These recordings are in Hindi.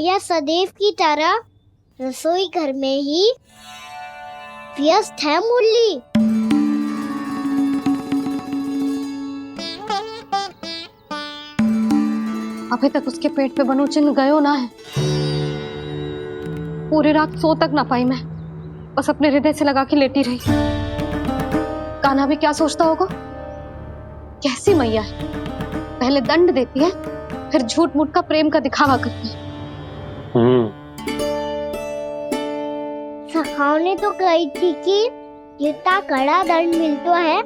मैया सदैव की तरह रसोई घर में ही व्यस्त है मुरली। अभी तक उसके पेट पे बनो चिन्ह गयो ना है। पूरी रात सो तक ना पाई मैं, बस अपने हृदय से लगा के लेटी रही। कान्हा भी क्या सोचता होगा, कैसी मैया है, पहले दंड देती है फिर झूठ मूठ का प्रेम का दिखावा करती है। सखाओ ने तो कही थी कि जितना कड़ा दंड मिलता है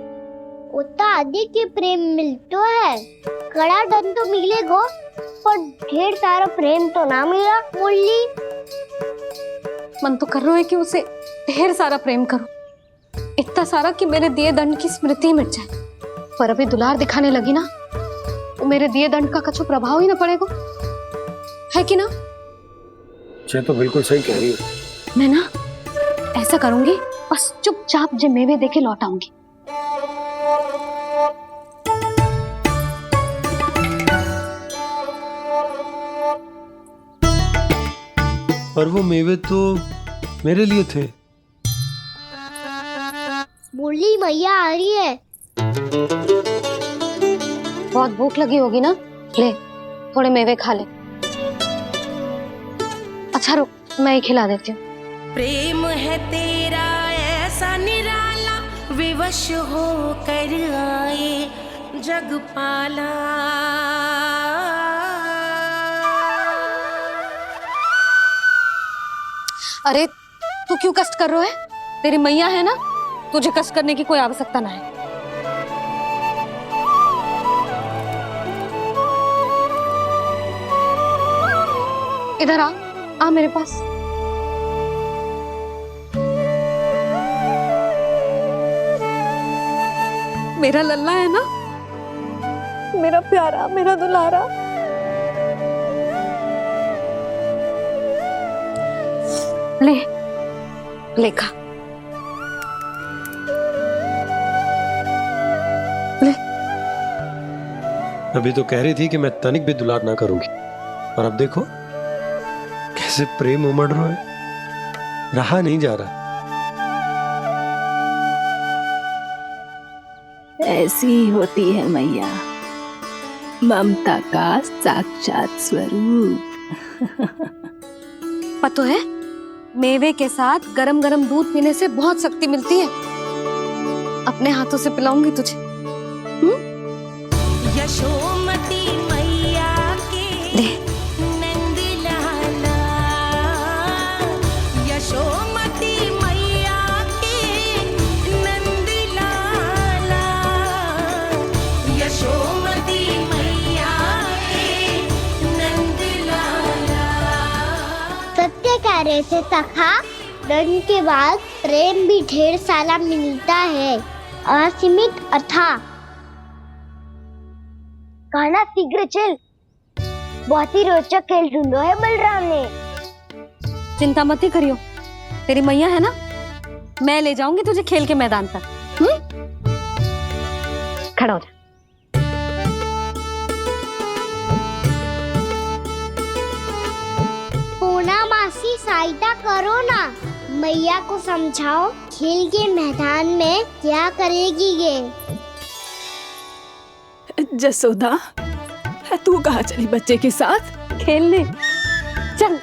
उतना अधिक ही प्रेम मिलता है। कड़ा दंड तो मिलेगा पर ढेर सारा प्रेम तो ना मिला मुरली। मन तो कर रहा है कि उसे ढेर सारा प्रेम करो, इतना सारा कि मेरे दिए दंड की स्मृति मिट जाए। पर अभी दुलार दिखाने लगी ना तो मेरे दिए दंड का कछु प्रभाव ही ना पड़ेगा, है कि ना? ये तो बिल्कुल सही कह रही हो। मैं ना ऐसा करूंगी, बस चुपचाप जे मेवे देके लौट आऊंगी। पर वो मेवे तो मेरे लिए थे। मुरली मैया आ रही है। बहुत भूख लगी होगी ना, ले थोड़े मेवे खा ले। अच्छा रुक, मैं ही खिला देती हूँ। प्रेम है तेरा ऐसा निराला, विवश हो कर आए जग पाला। अरे तू क्यों कष्ट कर रहा है? तेरी मैया है ना, तुझे कष्ट करने की कोई आवश्यकता ना है। इधर आ मेरे पास। मेरा लल्ला है ना, मेरा प्यारा, मेरा दुलारा। ले ले खा, ले। अभी तो कह रही थी कि मैं तनिक भी दुलार ना करूंगी, और अब देखो कैसे प्रेम उमड़ रहा है, रहा नहीं जा रहा। ऐसी ही होती है मैया, ममता का साक्षात स्वरूप। पता है, मेवे के साथ गरम गरम दूध पीने से बहुत शक्ति मिलती है। अपने हाथों से पिलाऊंगी तुझे। यशोमती मैया के ले। नंद लाला, यशोमती मैया के नंद लाला, यशोमती मैया के नंद लाला। सत्य कह रहे थे सखा, दंड के बाद प्रेम भी ढेर सारा मिलता है, असीमित अथाह। कान्हा शीघ्र चल, बहुत ही रोचक खेल ढूंढो है बलराम ने। चिंता मत ही करियो, तेरी मैया है ना, मैं ले जाऊंगी तुझे खेल के मैदान तक। खड़ा हो जा। पूना मासी सहायता करो ना, मैया को समझाओ खेल के मैदान में क्या करेगी ये। जसोदा, तू कहाँ चली बच्चे के साथ? खेलने चल।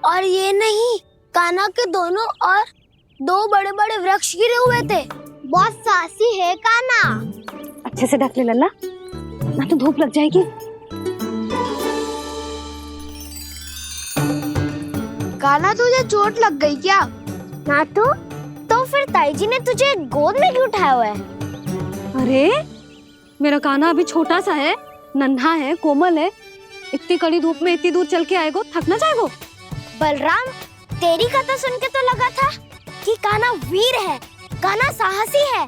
और ये नहीं, कान्हा के दोनों और दो बड़े बड़े वृक्ष गिरे हुए थे। बहुत साहसी है कान्हा। अच्छे से ढक ले लल्ला, ना तो धूप लग जाएगी। कान्हा तुझे चोट लग गई क्या? ना तो फिर ताई जी ने तुझे गोद में क्यों उठाया हुआ है? अरे मेरा कान्हा अभी छोटा सा है, नन्हा है, कोमल है। इतनी कड़ी धूप में इतनी दूर चल के आएगो, थक ना जाएगो। बलराम, तेरी कथा सुन के तो लगा था कि कान्हा वीर है, कान्हा साहसी है,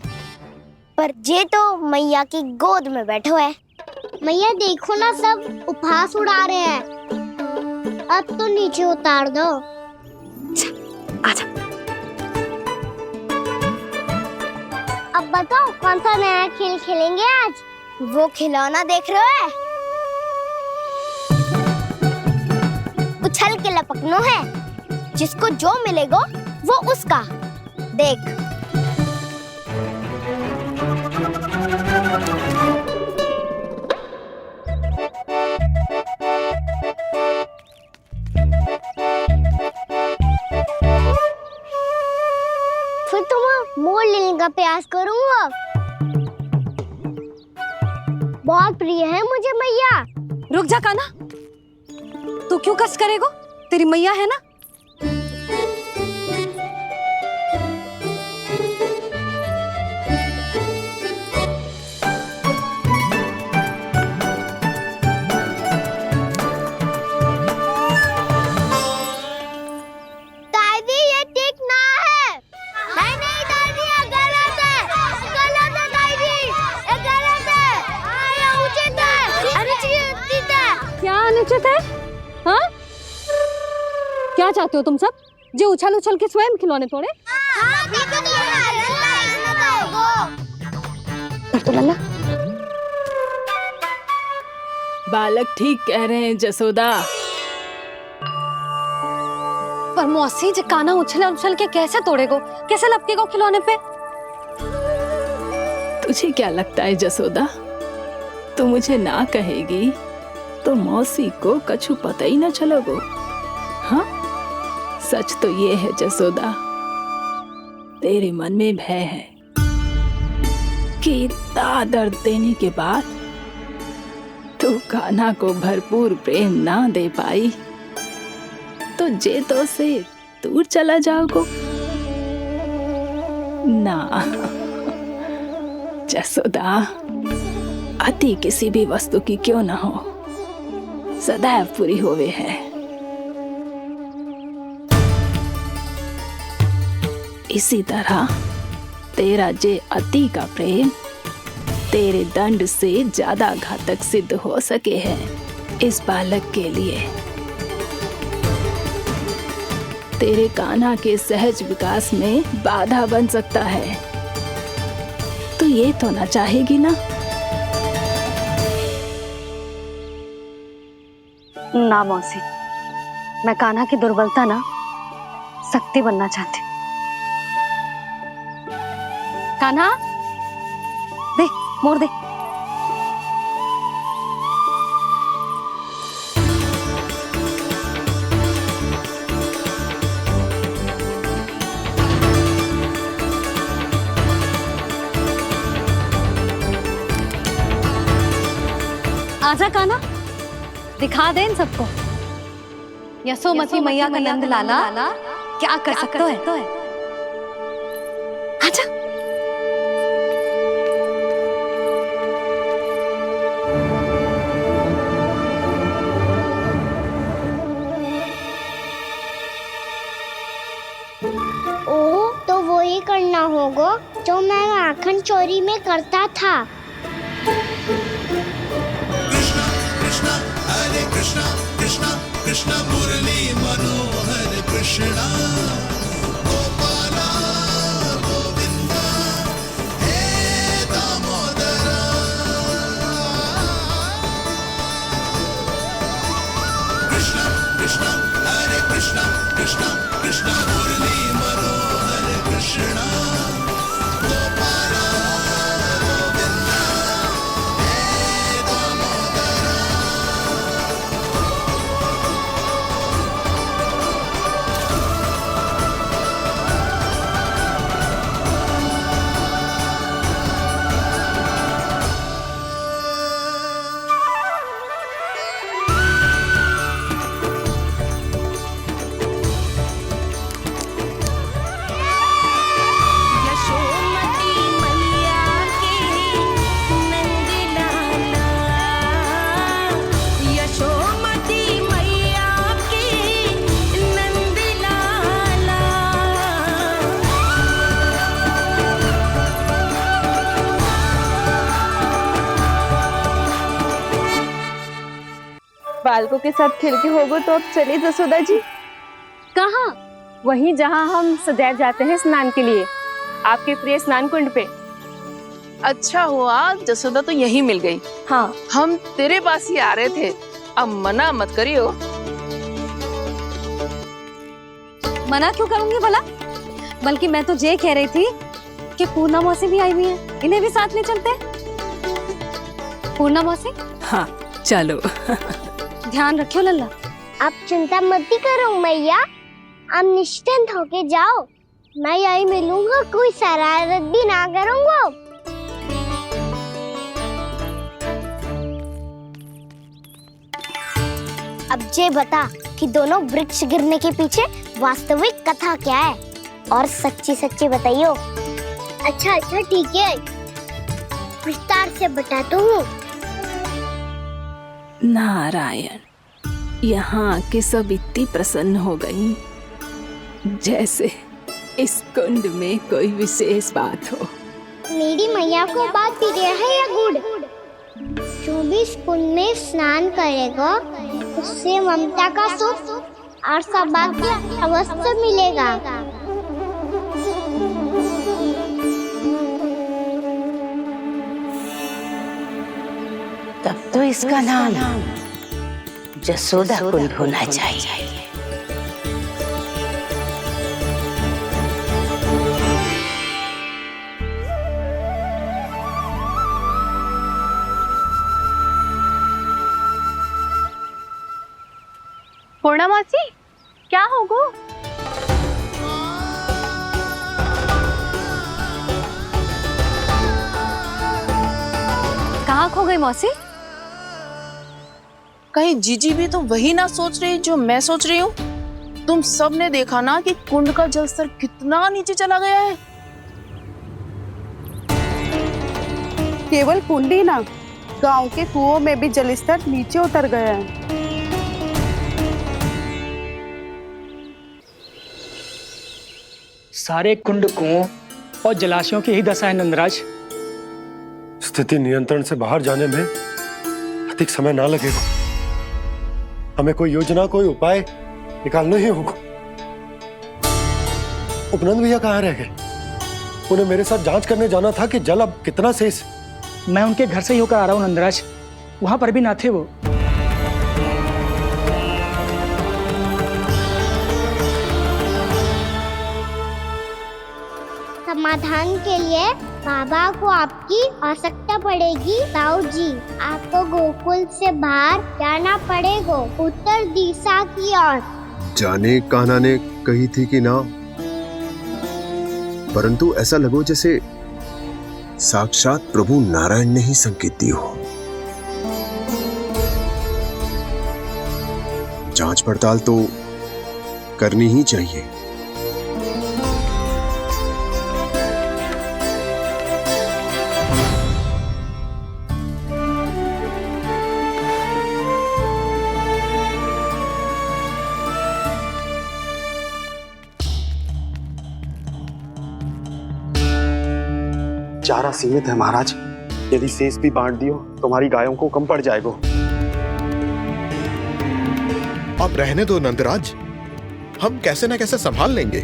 पर जे तो मैया की गोद में बैठो है। मैया देखो ना, सब उपहास उड़ा रहे हैं। अब तो नीचे उतार दो। आजा। अब बताओ कौन सा नया खेल खेलेंगे आज? वो खिलौना देख रहे हो? उछल के लपकनो है, जिसको जो मिलेगा वो उसका। देख। फिर तुम मोड़ लेने का प्रयास करूंगा। बहुत प्रिय है मुझे मैया। रुक जा कान्हा, तू क्यों कष्ट करेगो? तेरी मैया है ना। दादी ये ठीक ना है। नहीं नहीं दादी ये गलत है। गलत है दादी, ये गलत है। ये उचित है, अनुचित है। क्या अनुचित है? हाँ? क्या चाहते हो तुम सब? जो उछल उछल के स्वयं खिलौने तोड़े? हाँ, ठीक है तो लल्ला, बालक ठीक कह रहे हैं जसोदा। पर मौसी जे कान्हा उछल उछल के कैसे तोड़ेगो? कैसे लपकेगो खिलौने पे? तुझे क्या लगता है जसोदा, तू मुझे ना कहेगी तो मौसी को कछु पता ही न चलोगो। हाँ, सच तो ये है जसोदा, तेरे मन में भय है कि इतना दर्द देने के बाद तू कान्हा को भरपूर प्रेम ना दे पाई तो जेतो से दूर चला जाओगो ना। जसोदा, अति किसी भी वस्तु की क्यों ना हो, सदैव पूरी होवे है। इसी तरह तेरा जे अति का प्रेम तेरे दंड से ज्यादा घातक सिद्ध हो सके है इस बालक के लिए। तेरे कान्हा के सहज विकास में बाधा बन सकता है। तो ये तो ना चाहेगी ना? ना मौसी, मैं कान्हा की दुर्बलता ना शक्ति बनना चाहती। कान्हा, दे, मोड़ दे। आजा कान्हा, दिखा दे इन सबको यशोमती मैया का नंद लाला क्या कर सकता है। आजा। ओ, तो वो ही करना होगा जो मैं माखन चोरी में करता था। कृष्ण मुरली मनोहर कृष्णा गोपाला गोविंदा हे दामोदरा। कृष्ण कृष्ण हरे कृष्ण कृष्ण कृष्ण मुरली मनोहर कृष्णा गोपाला गोविंदा हे दामोदरा। यशोमती मैया के नंद लाला, यशोमती मैया के नंद लाला। बालकों के साथ खेल के होगो तो अब चले जसोदा जी। कहाँ? वहीं जहाँ हम सदैव जाते हैं स्नान के लिए, आपके प्रिय स्नान कुंड पे। अच्छा हुआ जसोदा तो यही मिल गई। हाँ, हम तेरे पास ही आ रहे थे, अब मना मत करियो। मना क्यों करूंगी भला? बल्कि मैं तो ये कह रही थी कि पूर्णा मौसी भी आई हुई है, इन्हें भी साथ ले चलते। पूर्णा मौसी, हाँ चलो। ध्यान रखियो लल्ला। आप चिंता मत करो मैया, आप निश्चिंत होके जाओ, मैं यही मिलूंगा, कोई शरारत भी ना करूंगा। अब ये बता कि दोनों वृक्ष गिरने के पीछे वास्तविक कथा क्या है, और सच्ची सच्ची बताइयो। अच्छा अच्छा ठीक है, विस्तार से बताता हूँ। नारायण, यहाँ के सब इतनी प्रसन्न हो गई जैसे इस कुंड में कोई विशेष बात हो। मेरी मैया को बात प्रिय है या गुड़? जो भी इस कुंड में स्नान करेगा उससे ममता का सुख और सौभाग्य अवश्य मिलेगा। तब तो इसका नाम जसोदा कुंड होना चाहिए। पूर्णा मौसी, क्या होगो? कहाँ खो गई मौसी? कहीं जीजी भी तो वही ना सोच रही जो मैं सोच रही हूँ? तुम सब ने देखा ना कि कुंड का जलस्तर कितना नीचे चला गया है। केवल कुंड ही ना, गांव के कुओं में भी जलस्तर नीचे उतर गया है। सारे कुंड कुओं और जलाशयों की ही दशा है नंदराज। स्थिति नियंत्रण से बाहर जाने में अधिक समय ना लगेगा। हमें कोई योजना, कोई उपाय निकालना ही होगा। उपनंद भैया कहाँ रह गए? उन्हें मेरे साथ जांच करने जाना था कि जल अब कितना शेष। मैं उनके घर से ही होकर आ रहा हूँ नंदराज, वहां पर भी ना थे वो। समाधान के लिए बाबा को आपकी आवश्यकता पड़ेगी। ताऊ जी, आपको गोकुल से बाहर जाना पड़ेगा, उत्तर दिशा की ओर। जाने कान्हा ने कही थी कि ना, परंतु ऐसा लगो जैसे साक्षात प्रभु नारायण ने ही संकेत दी हो। जांच पड़ताल तो करनी ही चाहिए। चारा सीमित है महाराज, यदि शेष भी बांट दियो तो हमारी गायों को कम पड़ जाएगा। अब रहने दो नंदराज, हम कैसे न कैसे संभाल लेंगे।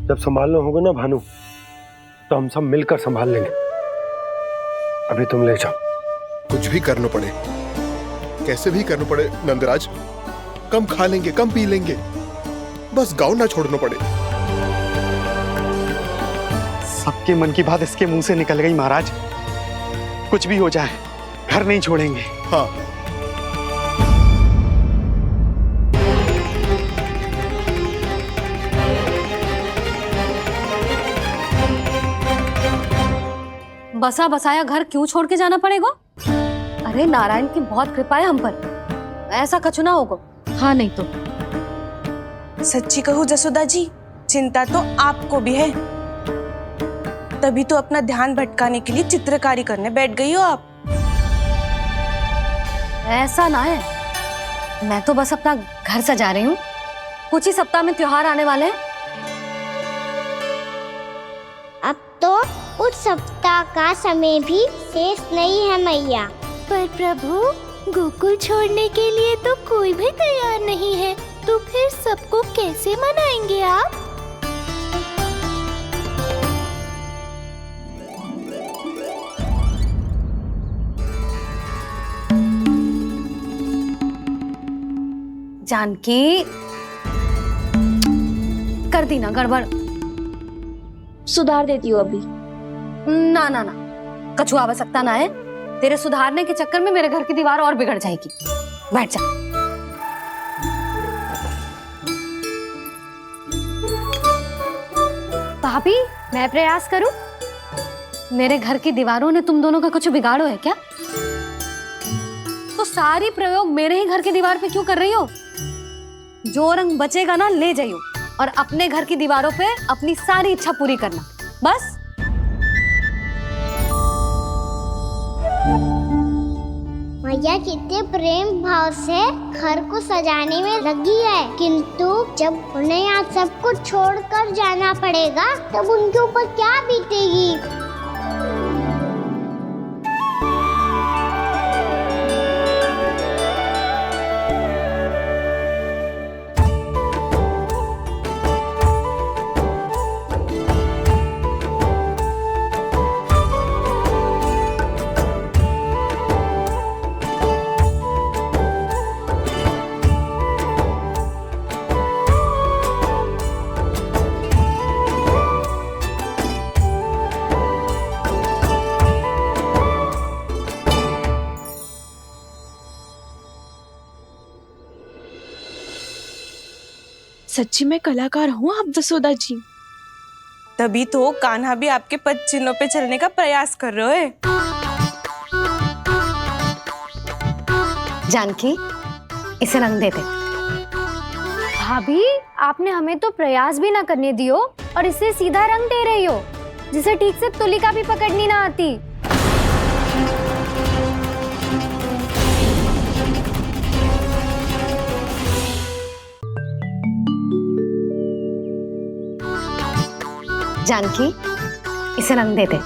जब संभालना होगा ना भानु, तो हम सब मिलकर संभाल लेंगे। अभी तुम ले जाओ। कुछ भी करना पड़े, कैसे भी करना पड़े नंदराज, कम खा लेंगे, कम पी लेंगे, बस गांव ना छोड़ना पड़े। सबके मन की बात इसके मुंह से निकल गई महाराज। कुछ भी हो जाए, घर नहीं छोड़ेंगे। हाँ, बसा बसाया घर क्यों छोड़ के जाना पड़ेगा? अरे नारायण की बहुत कृपा है हम पर, ऐसा कछु ना होगा। हाँ नहीं तो सच्ची कहूँ जसोदा जी, चिंता तो आपको भी है, तभी तो अपना ध्यान भटकाने के लिए चित्रकारी करने बैठ गई हो आप। ऐसा ना है, मैं तो बस अपना घर सजा रही हूँ। कुछ ही सप्ताह में त्योहार आने वाले हैं। अब तो उस सप्ताह का समय भी शेष नहीं है मैया। पर प्रभु, गोकुल छोड़ने के लिए तो कोई भी तैयार नहीं है, तो फिर सबको कैसे मनाएंगे आप? जानकी, कर दी ना गड़बड़। सुधार देती हूँ अभी। ना ना ना, कछु आवश्यकता ना है। तेरे सुधारने के चक्कर में मेरे घर की दीवार और बिगड़ जाएगी। बैठ जा। भाभी, मैं प्रयास करूं? मेरे घर की दीवारों ने तुम दोनों का कुछ बिगाड़ो है क्या? तो सारी प्रयोग मेरे ही घर की दीवार पे क्यों कर रही हो? जो रंग बचेगा ना ले जाइयो और अपने घर की दीवारों पे अपनी सारी इच्छा पूरी करना, बस। मैया कितने प्रेम भाव से घर को सजाने में लगी है, किंतु जब उन्हें यहाँ सब कुछ छोड़कर जाना पड़ेगा तब उनके ऊपर क्या बीतेगी। सच्ची में कलाकार हूँ आप जसोदा जी। तभी तो कान्हा भी आपके पद चिन्हों पे चलने का प्रयास कर रहे है। जानकी, इसे रंग दे दे। भाभी, आपने हमें तो प्रयास भी ना करने दियो और इसे सीधा रंग दे रही हो, जिसे ठीक से तुलिका भी पकड़नी ना आती। जानकी, इसे रंग दे दे।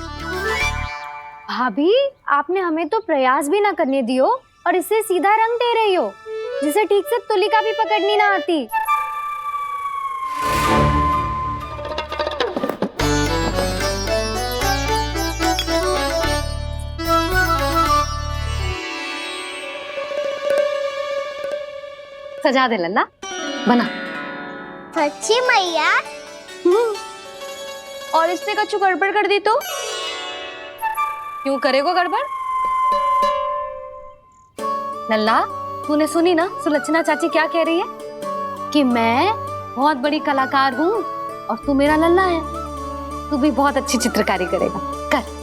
भाभी, आपने हमें तो प्रयास भी ना करने दियो और इसे सीधा रंग दे रही हो, जिसे ठीक से तुलिका भी पकड़नी ना आती। सजा दे लल्ला, बना। सच्ची मैया? और इसने कछु गड़बड़ कर दी तो? क्यों करेगो गड़बड़? लल्ला, तूने सुनी ना सुलक्षणा चाची क्या कह रही है? कि मैं बहुत बड़ी कलाकार हूँ और तू मेरा लल्ला है। तू भी बहुत अच्छी चित्रकारी करेगा, कर।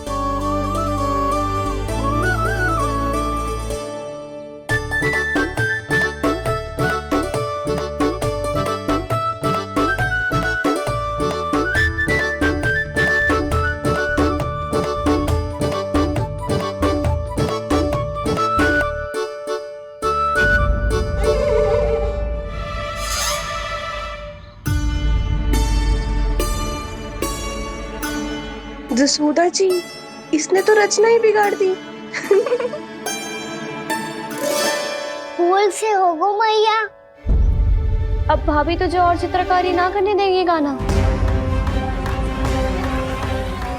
जसोदा जी, इसने तो रचना ही बिगाड़ दी। भूल से होगो मैया। अब भाभी तुझे और चित्रकारी ना करने देंगी गाना।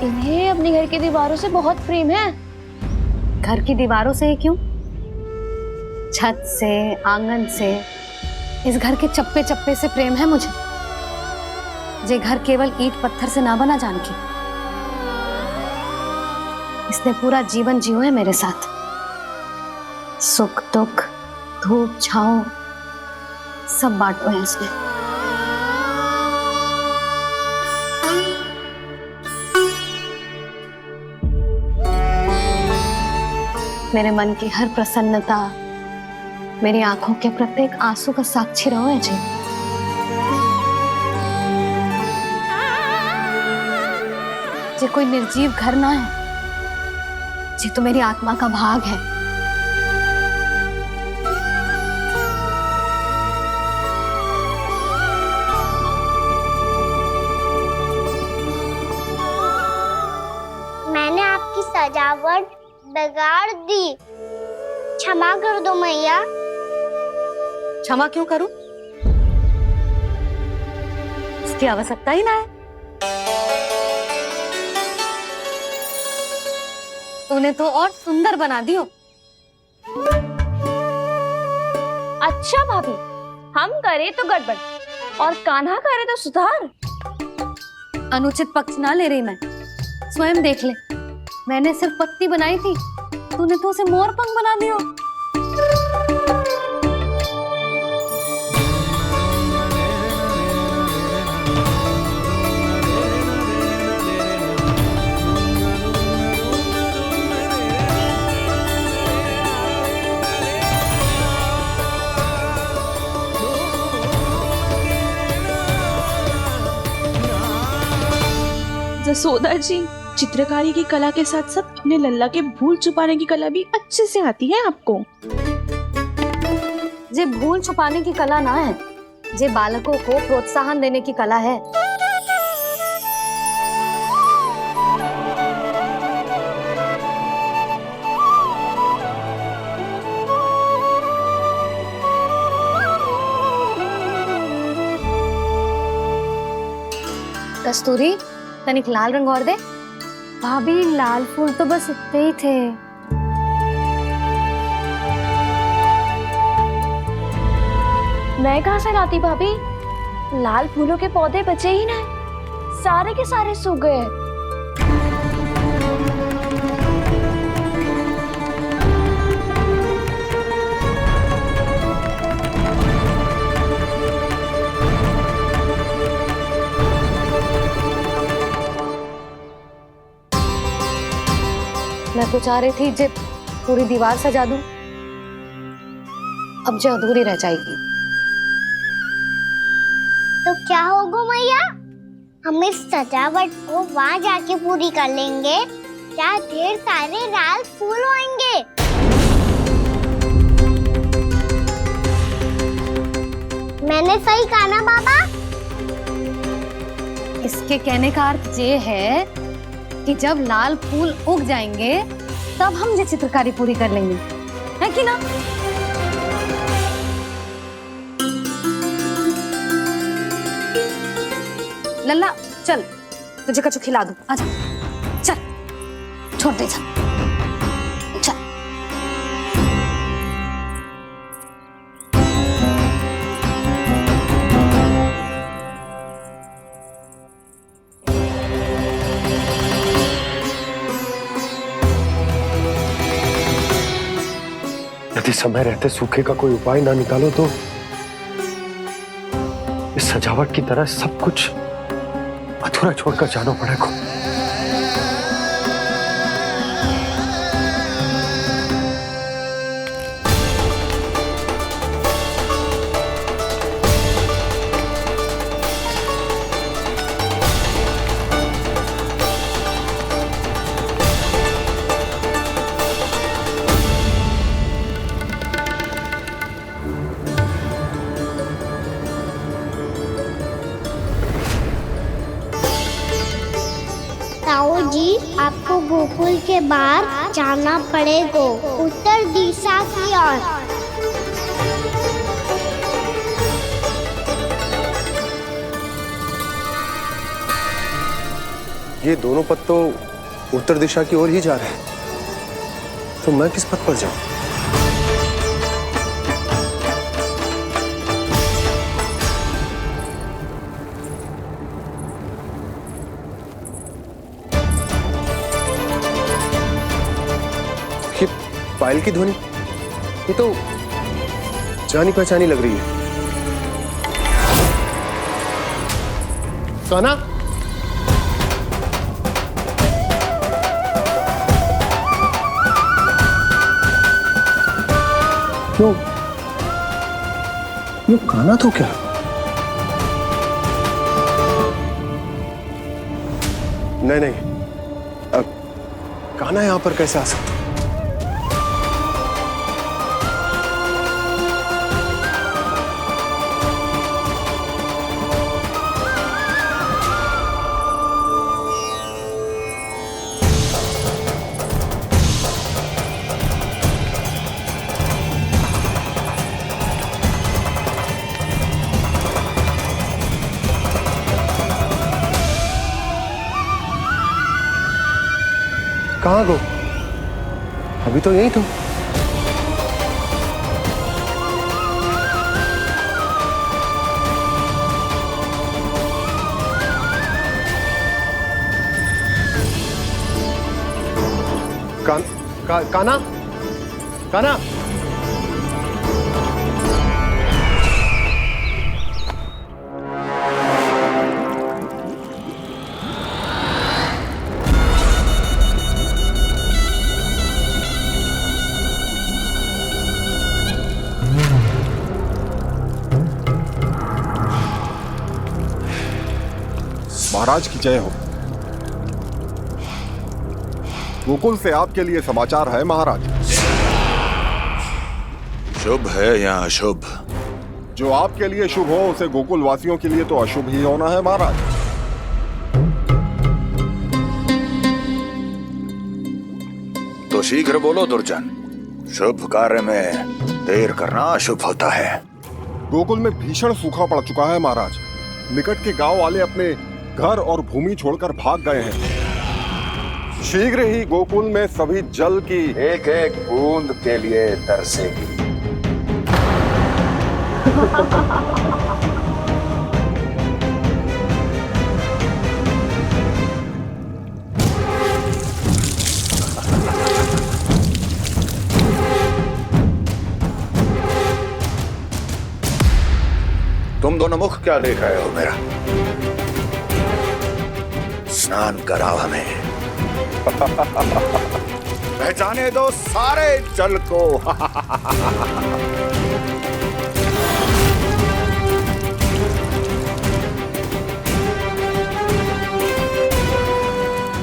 इन्हें अपने घर की दीवारों से बहुत प्रेम है। घर की दीवारों से ही क्यों, छत से, आंगन से, इस घर के चप्पे चप्पे से प्रेम है मुझे। ये घर केवल ईंट पत्थर से ना बना जानकी। इसने पूरा जीवन जियो है मेरे साथ। सुख दुख, धूप छांव सब बांटो है इसने। मेरे मन की हर प्रसन्नता, मेरी आंखों के प्रत्येक आंसू का साक्षी रहो है जी। ये कोई निर्जीव घर ना है, ये तो मेरी आत्मा का भाग है। मैंने आपकी सजावट बिगाड़ दी, क्षमा कर दो मैया। क्षमा क्यों करूं? इसकी आवश्यकता ही ना है। तूने तो और सुंदर बना दियो। अच्छा भाभी, हम करे तो गड़बड़ और कान्हा करे तो सुधार। अनुचित पक्ष ना ले रही मैं, स्वयं देख ले। मैंने सिर्फ पत्ती बनाई थी, तूने तो उसे मोर पंख बना दिया। जसोदा जी, चित्रकारी की कला के साथ साथ अपने लल्ला के भूल छुपाने की कला भी अच्छे से आती है आपको। जे भूल छुपाने की कला ना है, जे बालकों को प्रोत्साहन देने की कला है। कस्तूरी, तनिक लाल रंग और दे। भाभी, लाल फूल तो बस इतने ही थे। मैं कहाँ से लाती भाभी? लाल फूलों के पौधे बचे ही ना, सारे के सारे सूख गए। मैं तो चाह रही थी जब पूरी दीवार सजा दूं, अब जो अधूरी रह जाएगी। तो क्या होगा मैया, हम इस सजावट को वहाँ जाके पूरी कर लेंगे, क्या ढेर सारे लाल फूल होंगे। मैंने सही कहा ना बाबा? इसके कहने का अर्थ ये है कि जब लाल फूल उग जाएंगे तब हम ये चित्रकारी पूरी कर लेंगे, है कि ना? लल्ला चल, तुझे कछु खिला दूं, आजा, चल, छोड़ दे, चल। यदि समय रहते सूखे का कोई उपाय ना निकालो तो इस सजावट की तरह सब कुछ अधूरा छोड़कर जाना पड़ेगा। ताऊ जी, आपको गोकुल के बाहर जाना पड़ेगा, उत्तर दिशा की ओर। ये दोनों पथ तो उत्तर दिशा की ओर ही जा रहे हैं, तो मैं किस पथ पर जाऊं? ये पायल की ध्वनि, ये तो जानी पहचानी लग रही है। कान्हा, ये कान्हा तो क्या? नहीं, अब कान्हा यहां पर कैसे आ सकता? कहाँ गो? अभी तो यही तो। काना काना महाराज की जय हो। गोकुल से आपके लिए समाचार है महाराज। शुभ है या अशुभ? जो आपके लिए शुभ हो उसे गोकुल वासियों के लिए तो अशुभ ही होना है महाराज। तो शीघ्र बोलो दुर्जन, शुभ कार्य में देर करना अशुभ होता है। गोकुल में भीषण सूखा पड़ चुका है महाराज। निकट के गांव वाले अपने घर और भूमि छोड़कर भाग गए हैं। शीघ्र ही गोकुल में सभी जल की एक एक बूंद के लिए तरसेगी। तुम दोनों मुख क्या देख रहे हो मेरा? स्नान कराओ हमें। पहचाने दो सारे जल को।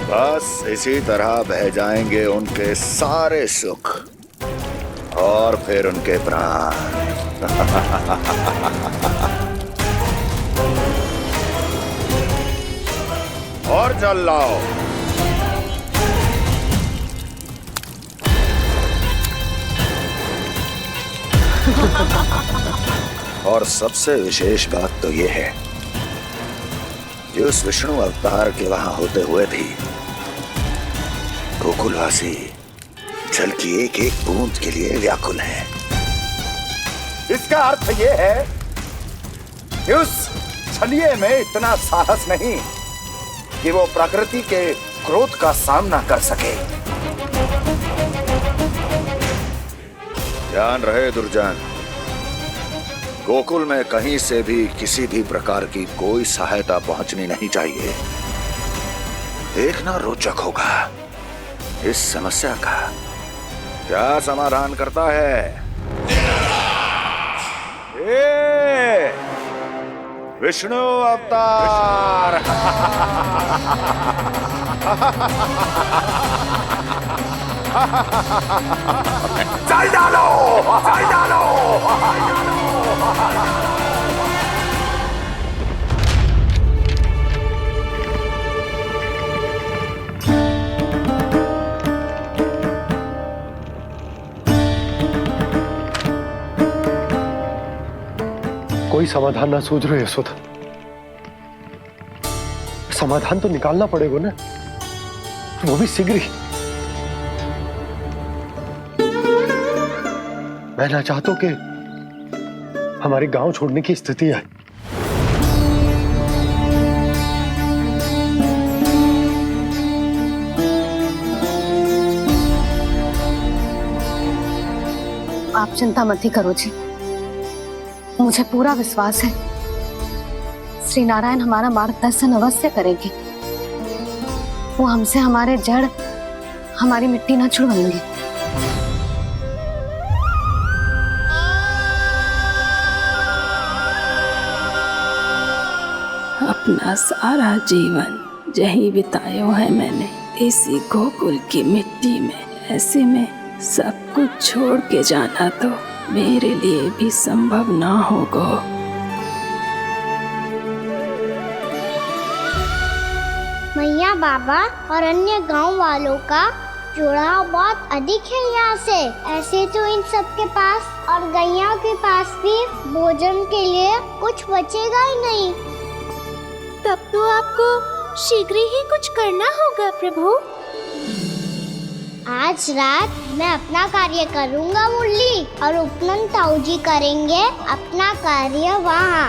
बस इसी तरह बह जाएंगे उनके सारे सुख और फिर उनके प्राण। और जल लाओ। और सबसे विशेष बात तो यह है कि उस विष्णु अवतार के वहां होते हुए भी गोकुलवासी जल की एक एक बूंद के लिए व्याकुल हैं। इसका अर्थ यह है कि उस छलिए में इतना साहस नहीं कि वो प्रकृति के क्रोध का सामना कर सके। ध्यान रहे दुर्जन, गोकुल में कहीं से भी किसी भी प्रकार की कोई सहायता पहुंचनी नहीं चाहिए। देखना रोचक होगा इस समस्या का क्या समाधान करता है। विष्णु अवतार। चल डालो, चल डालो। कोई समाधान ना सूझ रहे यशोदा। समाधान तो निकालना पड़ेगा ना, वो भी शीघ्र ही। मैं ना चाहता हूं कि हमारे गांव छोड़ने की स्थिति आए। आप चिंता मत ही करो जी, मुझे पूरा विश्वास है श्री नारायण हमारा मार्गदर्शन अवश्य करेंगे। वो हमसे हमारे जड़, हमारी मिट्टी न छुड़वाएंगे। अपना सारा जीवन यही बिताया है मैंने, इसी गोकुल की मिट्टी में। ऐसे में सब कुछ छोड़ के जाना तो मेरे लिए भी संभव ना होगा। मैया, बाबा और अन्य गांव वालों का जुड़ाव बहुत अधिक है यहाँ से। ऐसे तो इन सब के पास और गैया के पास भी भोजन के लिए कुछ बचेगा ही नहीं। तब तो आपको शीघ्र ही कुछ करना होगा प्रभु। आज रात मैं अपना कार्य करूँगा मुरली, और उपनंद ताऊ जी करेंगे अपना कार्य वहाँ।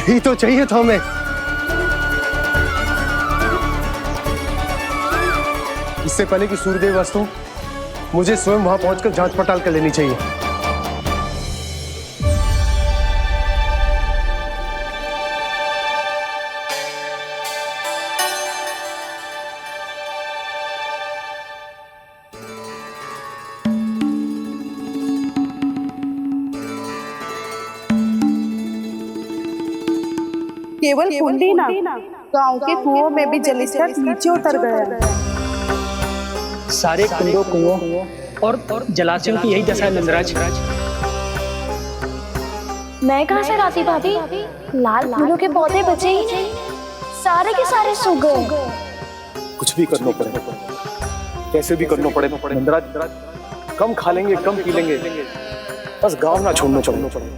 यही तो चाहिए था हमें। इससे पहले कि सूर्यदेव वस्तु, मुझे स्वयं वहां पहुंचकर जांच पड़ताल कर लेनी चाहिए। केवल कुंडी ना, गांव के कुओं में भी जलस्तर नीचे उतर गया है। सारे कुंडों कुओं और जलाशयों की यही दशा है नंदराज। मैं कहाँ से लाती भाभी? लाल फूलों के पौधे बचे ही नहीं, सारे के सारे सूख गए। कुछ भी करना पड़ेगा, कैसे भी करना पड़ेगा नंदराज। कम खा लेंगे, कम पी लेंगे, बस गांव ना छोड़ना चाहिए।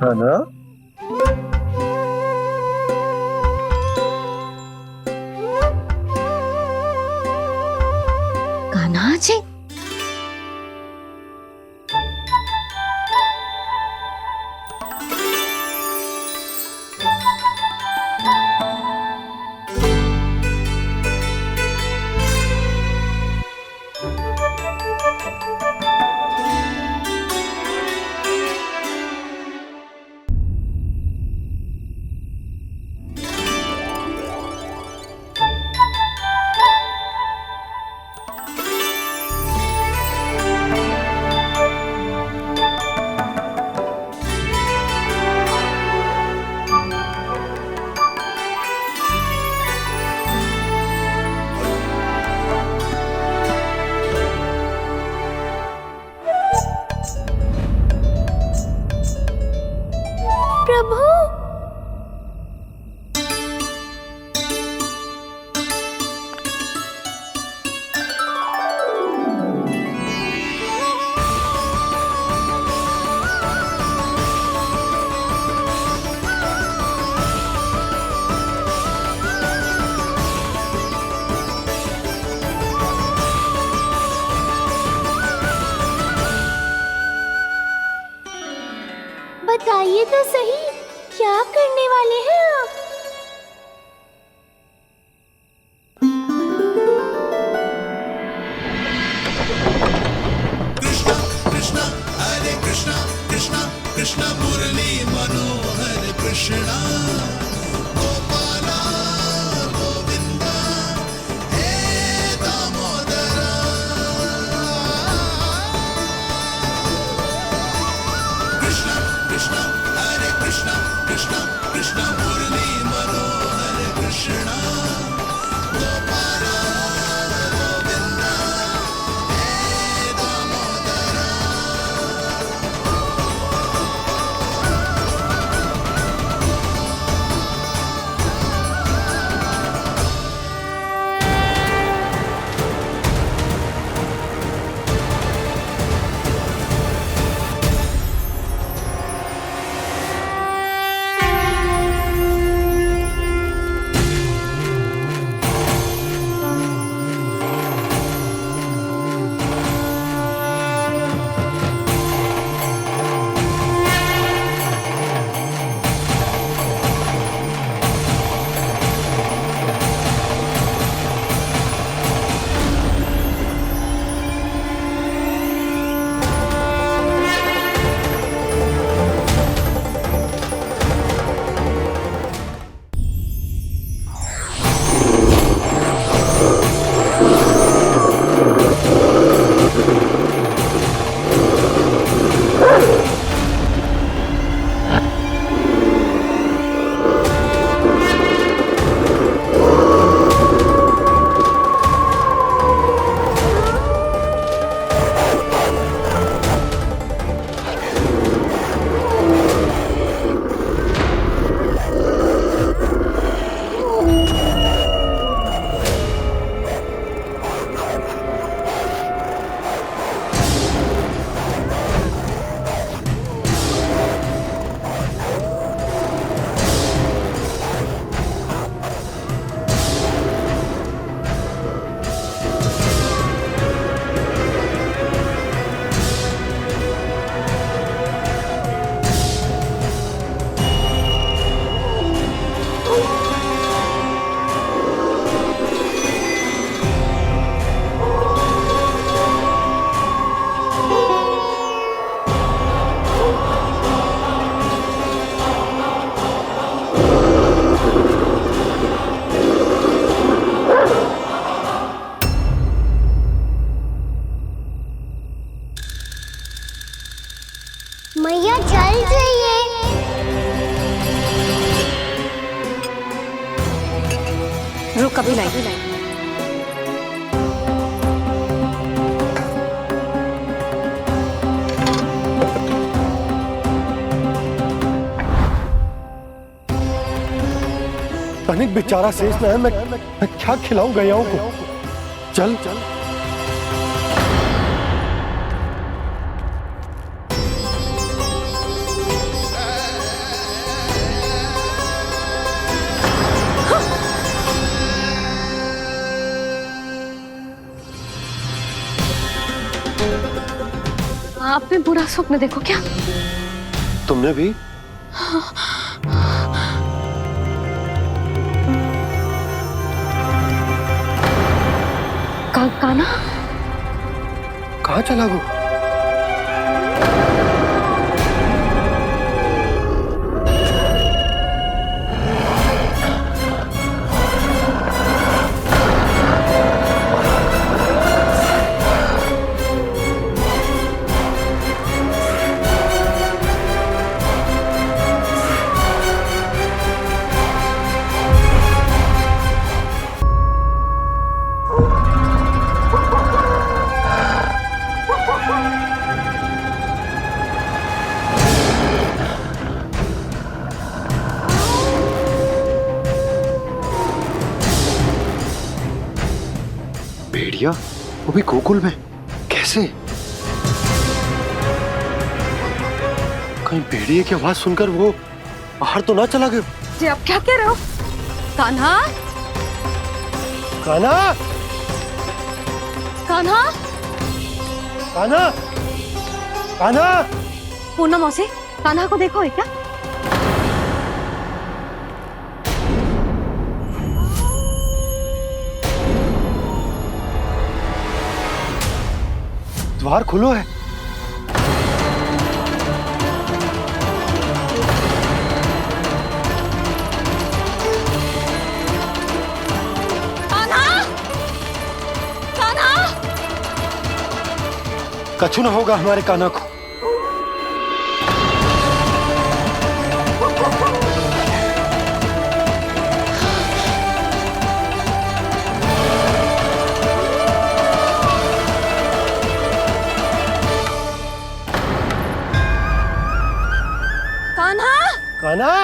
है ना? कान्हा जी, प्रभु, बताइए तो सही, क्या करने वाले हैं आप? कृष्णा कृष्णा हरे कृष्णा कृष्णा कृष्णा मुरली मनोहर कृष्णा गोपाला गोविंदा हे दामोदरा। कृष्णा कृष्णा हरे कृष्णा कृष्णा कृष्णा मुरली अभी लाई। तनिक बेचारा शेष न है, मैं क्या खिलाऊं गयाओं को। चल चल आपने बुरा स्वप्न देखो क्या? तुमने भी? काना कहाँ चला गो? भेड़िया, वो भी गोकुल में? कैसे? कहीं भेड़िए की आवाज सुनकर वो बाहर तो ना चला गया? जी आप क्या कह रहे हो? कान्हा, कान्हा, कान्हा, कान्हा, कान्हा। पूर्णा मौसी, कान्हा को देखो है क्या? द्वार खुलो है। कान्हा, कान्हा। कछु ना होगा हमारे कान्हा को। कान्हा, कान्हा,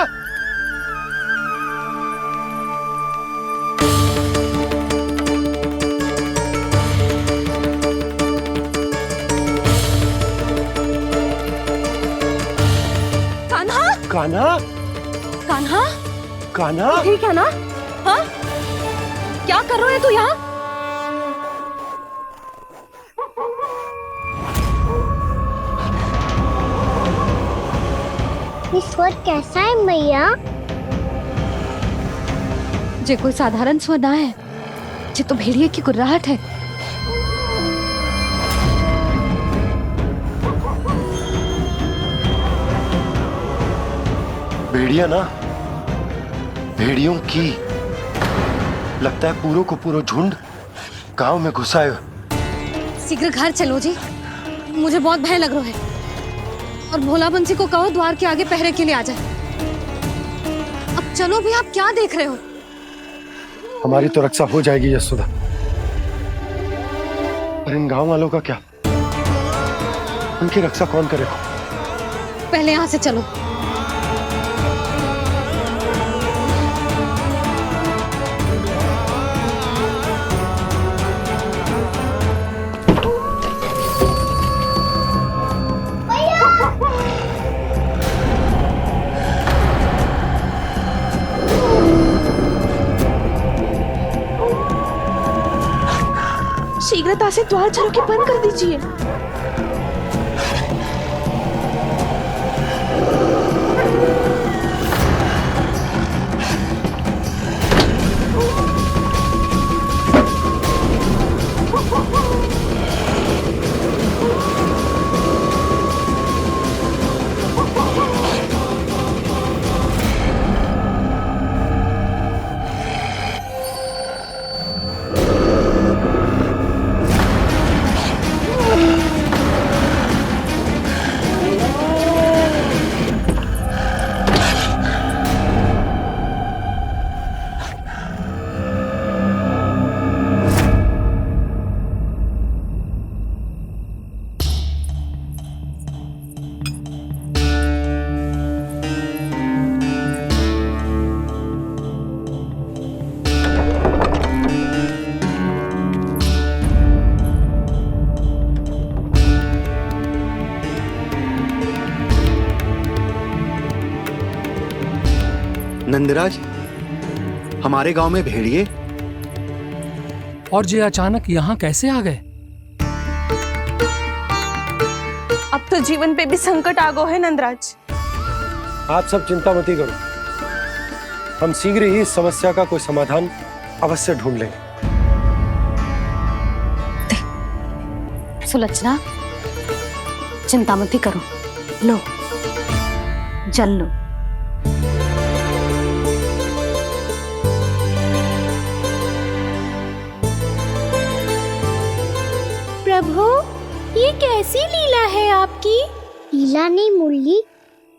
कान्हा, कान्हा, कान्हा। ठीक है ना? हाँ? क्या कर रहे हो तू यहाँ? स्वर कैसा है मैया? जे कोई साधारण स्वर ना है, जे तो भेड़िए की गुर्राहट है। भेड़िया ना, भेड़ियों की। लगता है पूरो को पूरो झुंड गांव में घुसा है। शीघ्र घर चलो जी, मुझे बहुत भय लग रहा है। और भोला बंसी को कहो द्वार के आगे पहरे के लिए आ जाए। अब चलो भी, आप क्या देख रहे हो? हमारी तो रक्षा हो जाएगी यशोदा, पर इन गांव वालों का क्या? उनकी रक्षा कौन करेगा? पहले यहाँ से चलो। शीघ्रता से द्वार चलो के बंद कर दीजिए। नंदराज, हमारे गांव में भेड़िए और ये अचानक यहाँ कैसे आ गए? अब तो जीवन पे भी संकट आ गो है नंदराज। आप सब चिंता मत करो, हम शीघ्र ही इस समस्या का कोई समाधान अवश्य ढूंढ लेंगे। सुलक्षणा, चिंता मत करो, लो जल लो। प्रभु, ये कैसी लीला है आपकी? लीला नहीं मुरली,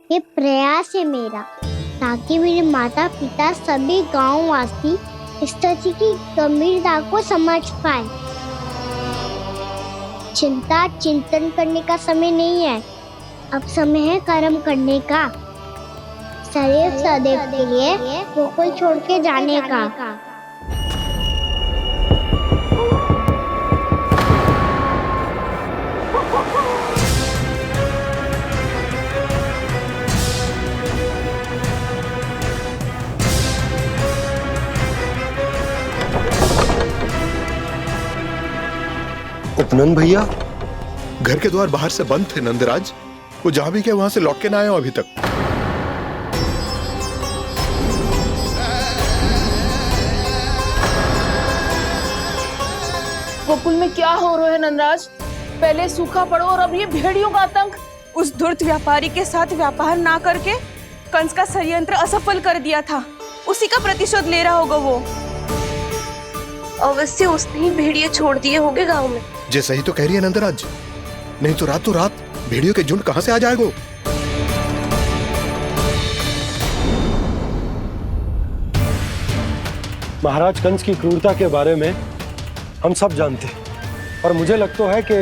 ये प्रयास है मेरा, ताकि मेरे माता पिता सभी गांव वासी इस स्थिति की गंभीरता को समझ पाए। चिंता चिंतन करने का समय नहीं है, अब समय है कर्म करने का, सदैव सदैव के लिए गोकुल छोड़ के जाने का। उपनंद भैया, घर के द्वार बाहर से बंद थे नंदराज, वो जहां भी गए वहां से लौट के ना आए हो अभी तक। गोकुल में क्या हो रहा है नंदराज? पहले सूखा पड़ो और अब ये भेड़ियों का आतंक। उस धूर्त व्यापारी के साथ व्यापार ना करके कंस का षड्यंत्र असफल कर दिया था, उसी का प्रतिशोध ले रहा होगा वो। अवश्य उसने ही भेड़िए छोड़ दिए होंगे गांव में। जैसा ही तो कह रही है नंदराज, नहीं तो रात भेड़ियों के झुंड कहां से आ जाएगा? महाराज कंस की क्रूरता के बारे में हम सब जानते हैं, और मुझे लगता है कि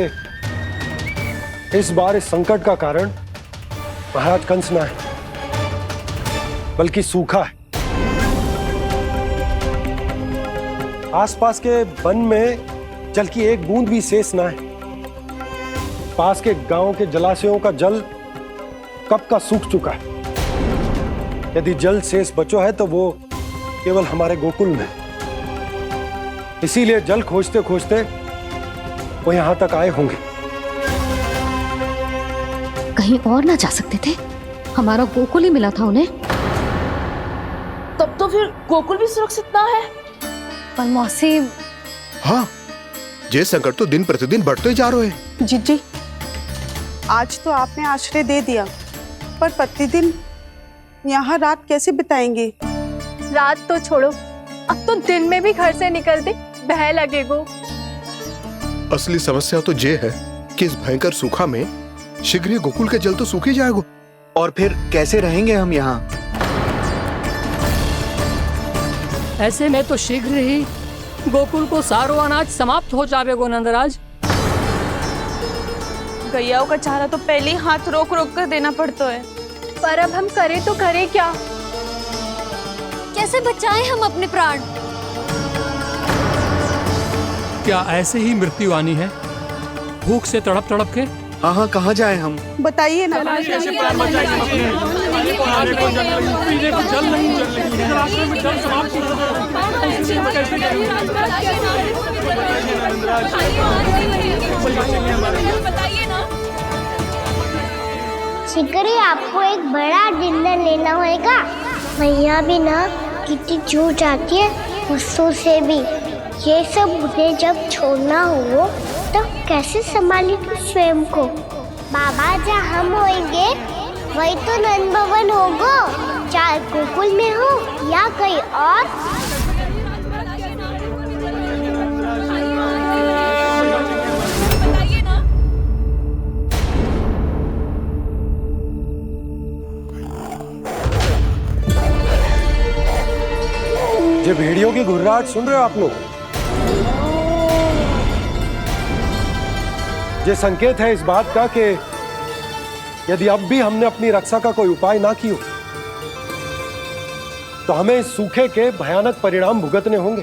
इस बार इस संकट का कारण महाराज कंस ना है, बल्कि सूखा है। आसपास के वन में जल की एक बूंद भी शेष ना है। पास के गांव के जलाशयों का जल कब का सूख चुका है। यदि जल शेष बचो है तो वो केवल हमारे गोकुल में। इसीलिए जल खोजते खोजते वो यहां तक आए होंगे। कहीं और ना जा सकते थे? हमारा गोकुल ही मिला था उन्हें। तब तो फिर गोकुल भी सुरक्षित ना है। पर मौसी, हाँ, ये संकट तो दिन प्रतिदिन बढ़ते जा रहे हैं। जीजी, आज तो आपने आश्रय दे दिया, पर प्रतिदिन यहाँ रात कैसे बिताएंगे? रात तो छोड़ो, अब तो दिन में भी घर से निकलते भय लगेगो। असली समस्या तो ये है कि इस भयंकर सूखा में शीघ्र ही गोकुल के जल तो सूख ही जाएगा। और फिर कैसे रहेंगे हम यहाँ? ऐसे में तो शीघ्र ही गोकुल को सारो अनाज समाप्त हो जाएगो नंदराज। गैयाओं का चारा तो पहले ही हाथ रोक रोक कर देना पड़ता है। पर अब हम करें तो करें क्या? कैसे बचाएं हम अपने प्राण? क्या ऐसे ही मृत्यु आनी है, भूख से तड़प तड़प के? हाँ हाँ, कहाँ जाएं हम? बताइए ना। शिकारी, आपको एक बड़ा डिनर लेना होगा। मैया भी ना कितनी जूझ जाती है गुस्सों से भी। ये सब उन्हें जब छोड़ना हो तो कैसे संभाली तू स्वयं को? बाबा जहाँ हम होंगे वही तो नंद भवन होगा, चाहे गोकुल में हो या कहीं और। ये भेड़ियों की घुर्राहट सुन रहे हो आप लोग? ये संकेत है इस बात का कि यदि अब भी हमने अपनी रक्षा का कोई उपाय ना किया तो हमें इस सूखे के भयानक परिणाम भुगतने होंगे।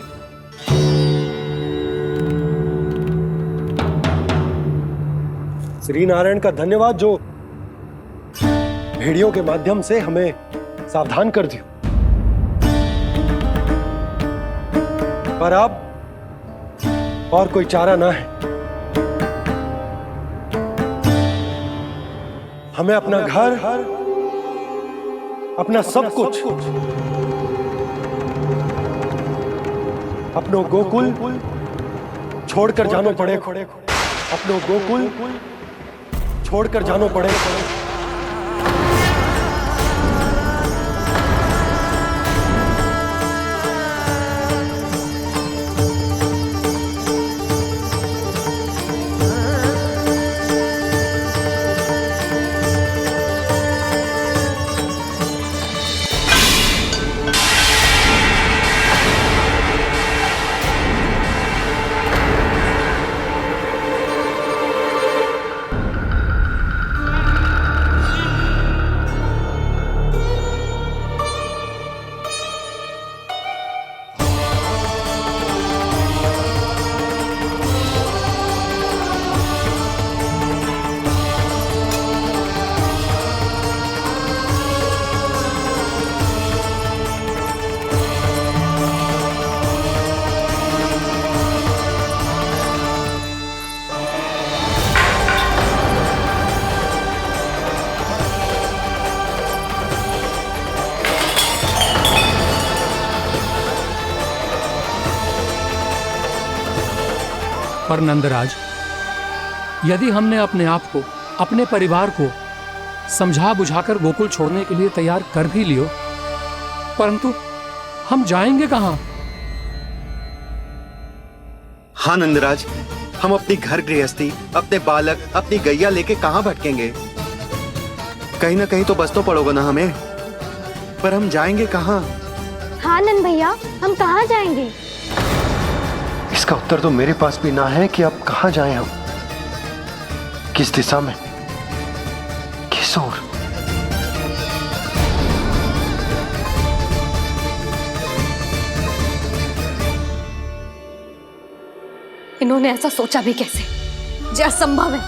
श्री नारायण का धन्यवाद जो भेड़ियों के माध्यम से हमें सावधान कर दिया। पर अब और कोई चारा ना है। हमें अपना घर, अपना सब कुछ, अपनों गोकुल छोड़कर जानो पड़े। अपनों गोकुल छोड़कर जानो पड़े। पर नंदराज, यदि हमने अपने आप को, अपने परिवार को समझा बुझाकर गोकुल छोड़ने के लिए तैयार कर भी लियो, परंतु हम जाएंगे कहां? हाँ नंदराज, हम अपनी घर गृहस्थी, अपने बालक, अपनी गैया लेके कहां भटकेंगे? कहीं ना कहीं तो बस तो पड़ोगे ना हमें, पर हम जाएंगे कहां? हाँ नंद भैया, हम कहाँ जाएंगे? इसका उत्तर तो मेरे पास भी ना है कि अब कहां जाएं हम, किस दिशा में, किस ओर। इन्होंने ऐसा सोचा भी कैसे? जो असंभव है।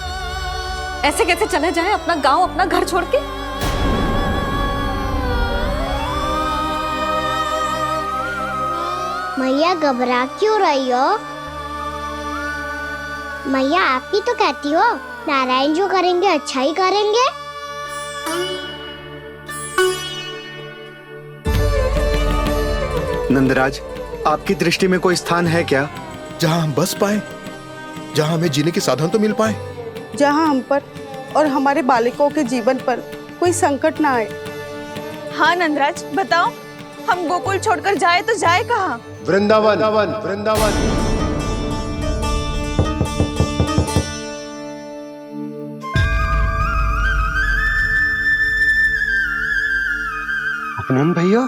ऐसे कैसे चले जाए अपना गांव, अपना घर छोड़ के? मैया घबरा क्यों रही हो? मैया आप ही तो कहती हो नारायण जो करेंगे अच्छा ही करेंगे। नंदराज, आपकी दृष्टि में कोई स्थान है क्या जहां हम बस पाए, जहां हमें जीने के साधन तो मिल पाए, जहाँ हम पर और हमारे बालकों के जीवन पर कोई संकट ना आए? हाँ नंदराज, बताओ, हम गोकुल छोड़कर जाए तो जाए कहाँ? वृंदावन, वृंदावन। अपनन भैया,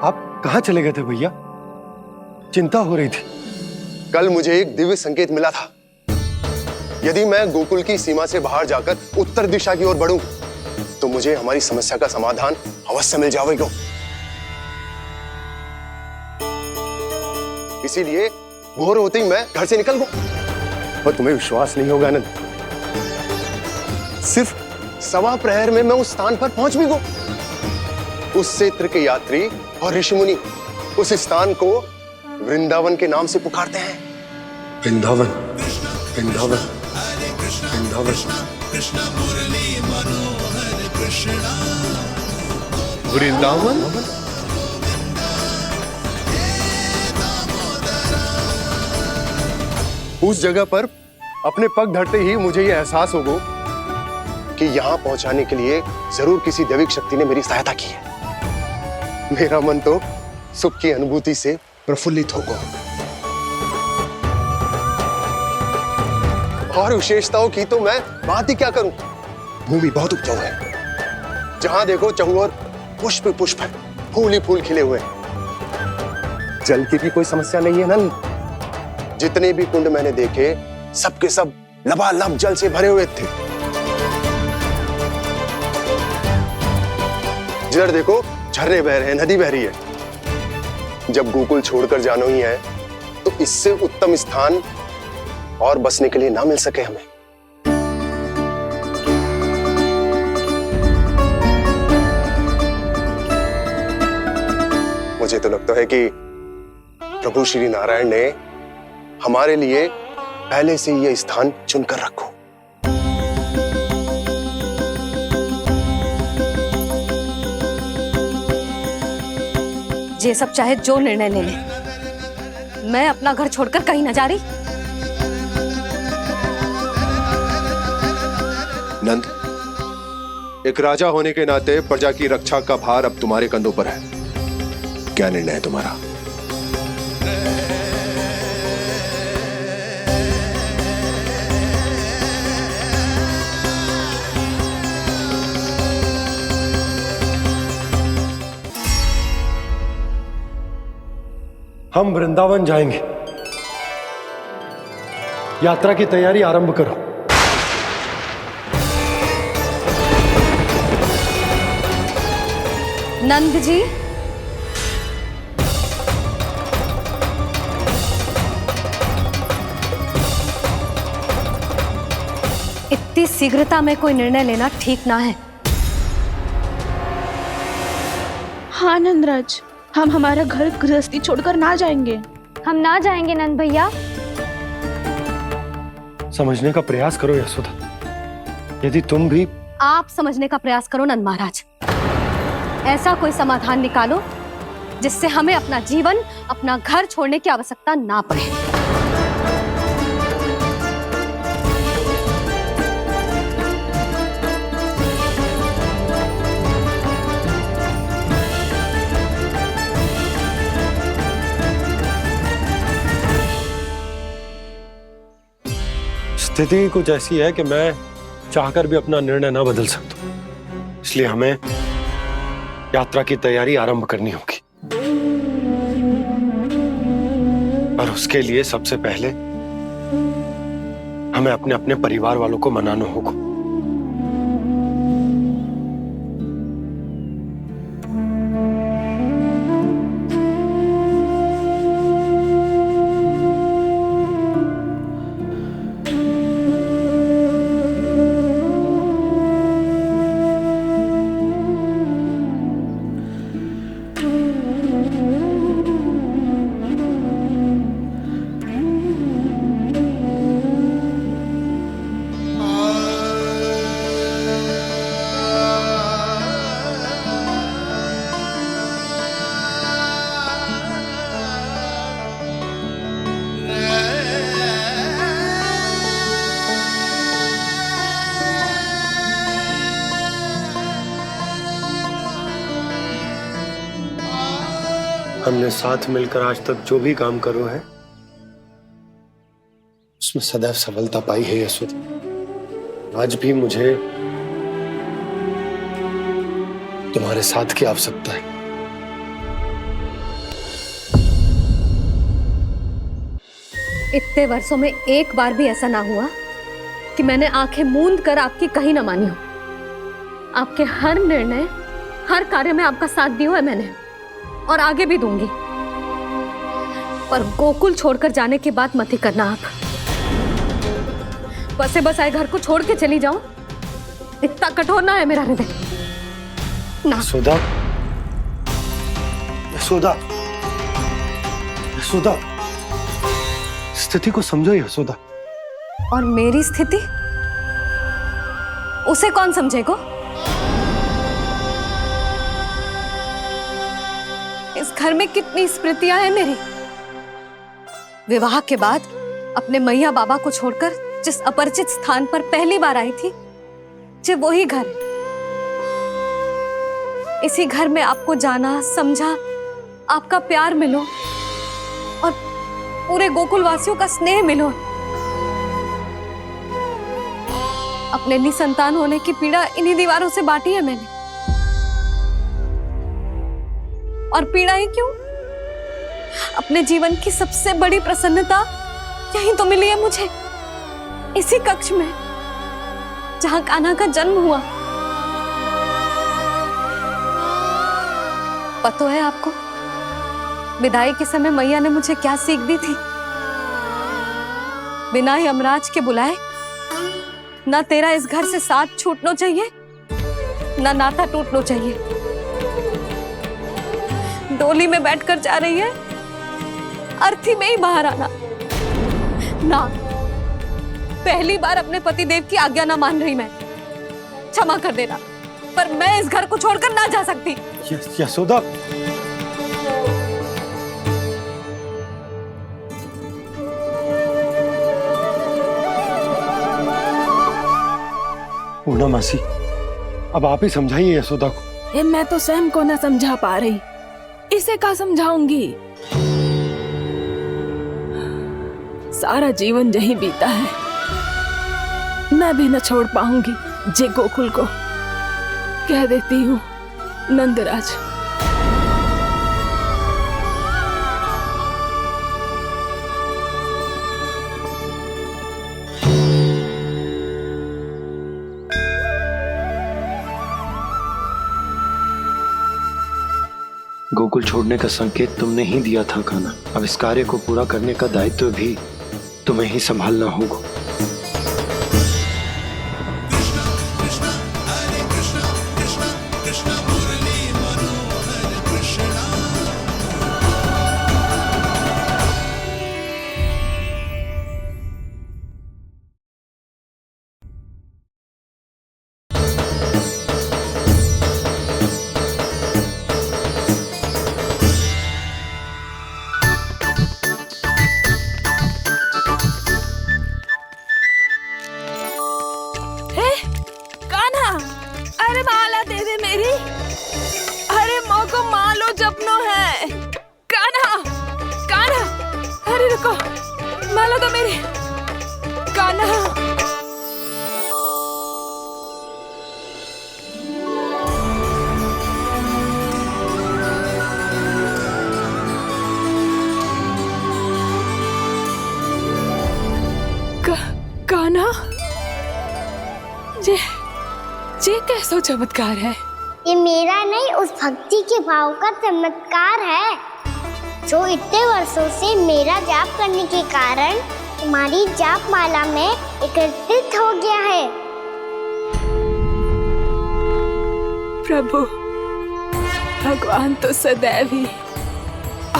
आप कहाँ चले गए थे भैया? चिंता हो रही थी। कल मुझे एक दिव्य संकेत मिला था। यदि मैं गोकुल की सीमा से बाहर जाकर उत्तर दिशा की ओर बढ़ूं, तो मुझे हमारी समस्या का समाधान अवश्य मिल जाएगा। इसीलिए भोर होते ही मैं घर से निकल गया। और तुम्हें विश्वास नहीं होगा आनंद, सिर्फ 1.25 प्रहर में मैं उस स्थान पर पहुंच भी गया। उस क्षेत्र के यात्री और ऋषिमुनि उस स्थान को वृंदावन के नाम से पुकारते हैं। वृंदावन, वृंदावन, वृंदावन। कृष्ण मुरली मनोहर कृष्णा। वृंदावन? उस जगह पर अपने पग धरते ही मुझे यह एहसास होगा कि यहां पहुंचाने के लिए जरूर किसी दैविक शक्ति ने मेरी सहायता की है। मेरा मन तो सुख की अनुभूति से प्रफुल्लित होगा। और विशेषताओं की तो मैं बात ही क्या करूं। भूमि बहुत उपजाऊ है, जहां देखो चहुओर पुष्प पुष्प है, फूल ही फूल खिले हुए हैं। जल की भी कोई समस्या नहीं है नंद। जितने भी कुंड मैंने देखे, सबके सब लबालब जल से भरे हुए थे। जिधर देखो झरने बह रहे हैं, नदी बह रही है। जब गोकुल छोड़कर जाना ही है तो इससे उत्तम स्थान और बसने के लिए ना मिल सके हमें। मुझे तो लगता है कि प्रभु श्री नारायण ने हमारे लिए पहले से यह स्थान चुनकर रखो। ये सब चाहे जो निर्णय ले ले, मैं अपना घर छोड़कर कहीं न जा रही। नंद, एक राजा होने के नाते प्रजा की रक्षा का भार अब तुम्हारे कंधों पर है। क्या निर्णय है तुम्हारा? हम वृंदावन जाएंगे। यात्रा की तैयारी आरंभ करो। नंद जी, इतनी शीघ्रता में कोई निर्णय लेना ठीक ना है। हाँ नंदराज, हम हमारा घर गृहस्थी छोड़कर ना जाएंगे। हम ना जाएंगे नंद भैया। समझने का प्रयास करो यशोदा। यदि तुम भी आप समझने का प्रयास करो नंद महाराज। ऐसा कोई समाधान निकालो जिससे हमें अपना जीवन, अपना घर छोड़ने की आवश्यकता ना पड़े। स्थिति कुछ ऐसी है कि मैं चाहकर भी अपना निर्णय ना बदल सकता, इसलिए हमें यात्रा की तैयारी आरंभ करनी होगी। और उसके लिए सबसे पहले हमें अपने अपने परिवार वालों को मनाना होगा। हमने साथ मिलकर आज तक जो भी काम करो है उसमें सदैव सफलता पाई है यशोदा। आज भी मुझे तुम्हारे साथ की आवश्यकता है। इतने वर्षों में एक बार भी ऐसा ना हुआ कि मैंने आंखें मूंद कर आपकी कहीं ना मानी हो। आपके हर निर्णय, हर कार्य में आपका साथ दिया है मैंने, और आगे भी दूंगी। पर गोकुल छोड़कर जाने की बात मत ही करना आप। बसे बसाए घर को छोड़ के चली जाऊं, इतना कठोर ना है मेरा हृदय ना। यशोदा, यशोदा, यशोदा, स्थिति को समझो यशोदा। और मेरी स्थिति उसे कौन समझेगा? इस घर में कितनी स्मृतियां हैं मेरी। विवाह के बाद अपने मैया बाबा को छोड़कर जिस अपरिचित स्थान पर पहली बार आई थी, जो वही घर। इसी घर में आपको जाना, समझा, आपका प्यार मिलो और पूरे गोकुल वासियों का स्नेह मिलो। अपने निसंतान होने की पीड़ा इन्हीं दीवारों से बांटी है मैंने। और पीड़ा ही क्यों? अपने जीवन की सबसे बड़ी प्रसन्नता यही तो मिली है मुझे, इसी कक्ष में जहां कान्हा का जन्म हुआ। पता है आपको विदाई के समय मैया ने मुझे क्या सीख दी थी? बिना यमराज के बुलाए ना तेरा इस घर से साथ छूटना चाहिए, ना नाता टूटना चाहिए। डोली में बैठकर जा रही है, अर्थी में ही बाहर आना ना। पहली बार अपने पति देव की आज्ञा ना मान रही मैं, क्षमा कर देना, पर मैं इस घर को छोड़कर ना जा सकती। यशोदा, पूर्णा मासी, अब आप ही समझाइए यशोदा को। ये मैं तो स्वयं को न समझा पा रही, इसे क्या समझाऊंगी? सारा जीवन यही बीता है, मैं भी न छोड़ पाऊंगी जे गोकुल को। कह देती हूँ नंदराज। गोकुल छोड़ने का संकेत तुमने ही दिया था कान्हा। अब इस कार्य को पूरा करने का दायित्व भी तुम्हें ही संभालना होगा। माला तो मेरी कान्हा। कान्हा, ये कैसा चमत्कार है? ये मेरा नहीं, उस भक्ति के भाव का चमत्कार है जो इतने वर्षों से मेरा जाप करने के कारण तुम्हारी जाप माला में एकत्रित हो गया है। प्रभु, भगवान तो सदैव ही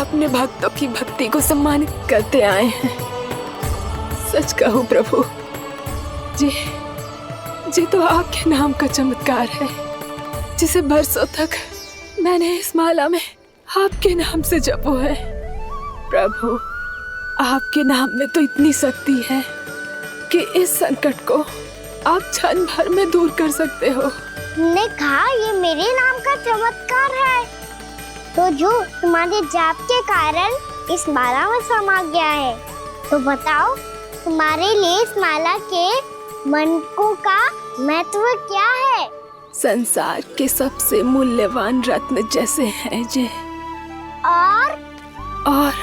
अपने भक्तों की भक्ति को सम्मानित करते आए हैं। सच कहूं प्रभु, जी तो आपके नाम का चमत्कार है, जिसे बरसों तक मैंने इस माला में आपके नाम से जपो है। प्रभु, आपके नाम में तो इतनी शक्ति है कि इस संकट को आप क्षण भर में दूर कर सकते हो। तुमने कहा ये मेरे नाम का चमत्कार है, तो जो तुम्हारे जाप के कारण इस माला में समा गया है, तो बताओ तुम्हारे लिए इस माला के मनकों का महत्व क्या है? संसार के सबसे मूल्यवान रत्न जैसे हैं जे, और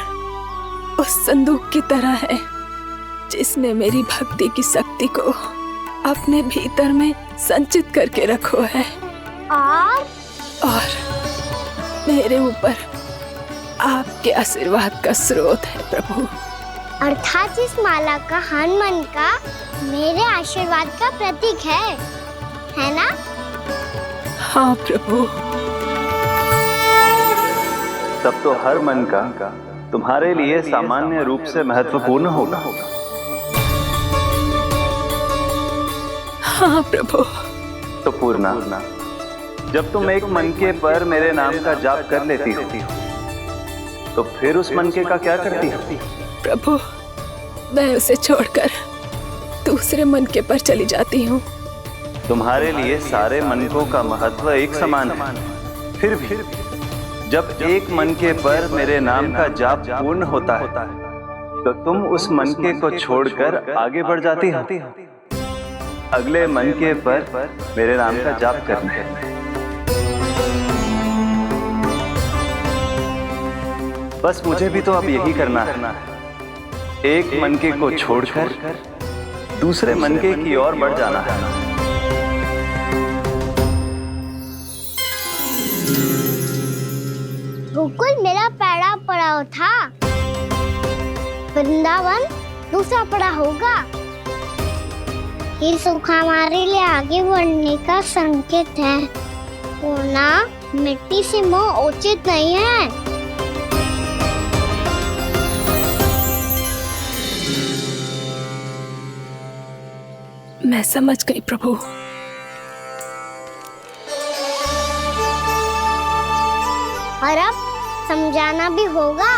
उस संदूक की तरह है जिसने मेरी भक्ति की शक्ति को अपने भीतर में संचित करके रखो है, और मेरे ऊपर आपके आशीर्वाद का स्रोत है प्रभु। अर्थात इस माला का हनुमान का मेरे आशीर्वाद का प्रतीक है ना? हाँ प्रभु। तब तो हर मन का तुम्हारे लिए सामान्य रूप से महत्वपूर्ण होगा। हाँ प्रभु। तो पूर्णा, जब तुम एक मनके पर मेरे नाम का जाप कर लेती हो, तो फिर उस मनके का क्या करती हो? प्रभु, मैं उसे छोड़कर दूसरे मनके पर चली जाती हूँ। तुम्हारे लिए सारे मनकों का महत्व एक समान है, फिर भी जब एक मनके पर मेरे नाम का जाप पूर्ण होता है, तो तुम उस मनके को छोड़कर आगे बढ़ जाती हो अगले मनके पर मेरे नाम का जाप करने। बस मुझे भी तो अब यही करना है, एक मनके को छोड़कर दूसरे मनके की ओर बढ़ जाना है। गोकुल मेरा पहला पड़ाव था, वृंदावन दूसरा पड़ाव होगा। ये सुख हमारे लिए आगे बढ़ने का संकेत है। पूना मिट्टी से मोह उचित नहीं है। मैं समझ गई प्रभु। और अब समझाना भी होगा।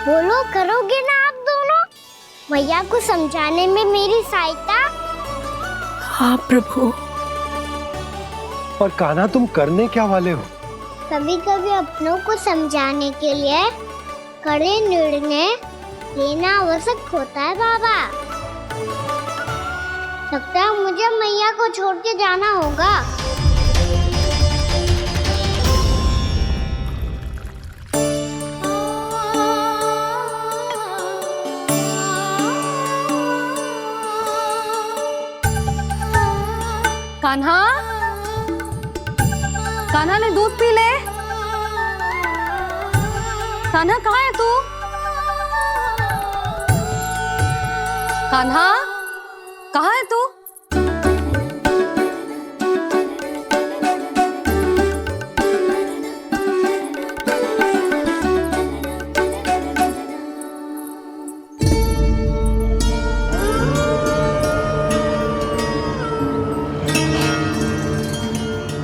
बोलो, करोगे ना आप दोनों? मैया को समझाने में मेरी सहायता? हाँ प्रभु। पर कान्हा, तुम करने क्या वाले हो? कभी कभी अपनों को समझाने के लिए कड़े निर्णय लेना आवश्यक होता है बाबा। लगता है मुझे मैया को छोड़ के जाना होगा। कान्हा, कान्हा ने दूध पी ले। कान्हा कहाँ है तू? कान्हा कहाँ है तू?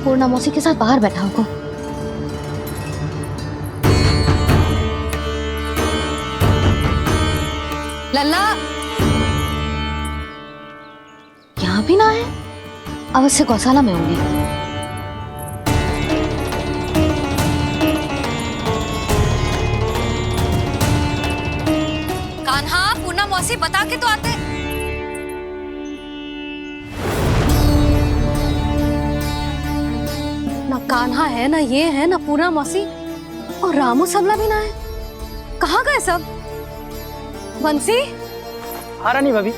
पूर्णा मौसी के साथ बाहर बैठा होगा। लल्ला यहाँ भी ना है, अवश्य गौशाला में होंगी। कान्हा, पूर्णा मौसी बता के तो आते। ना कान्हा है, ना ये है, ना पूर्णा मौसी, और रामू सबला भी ना है। कहाँ गए सब? बंसी? हाँ रानी भाभी।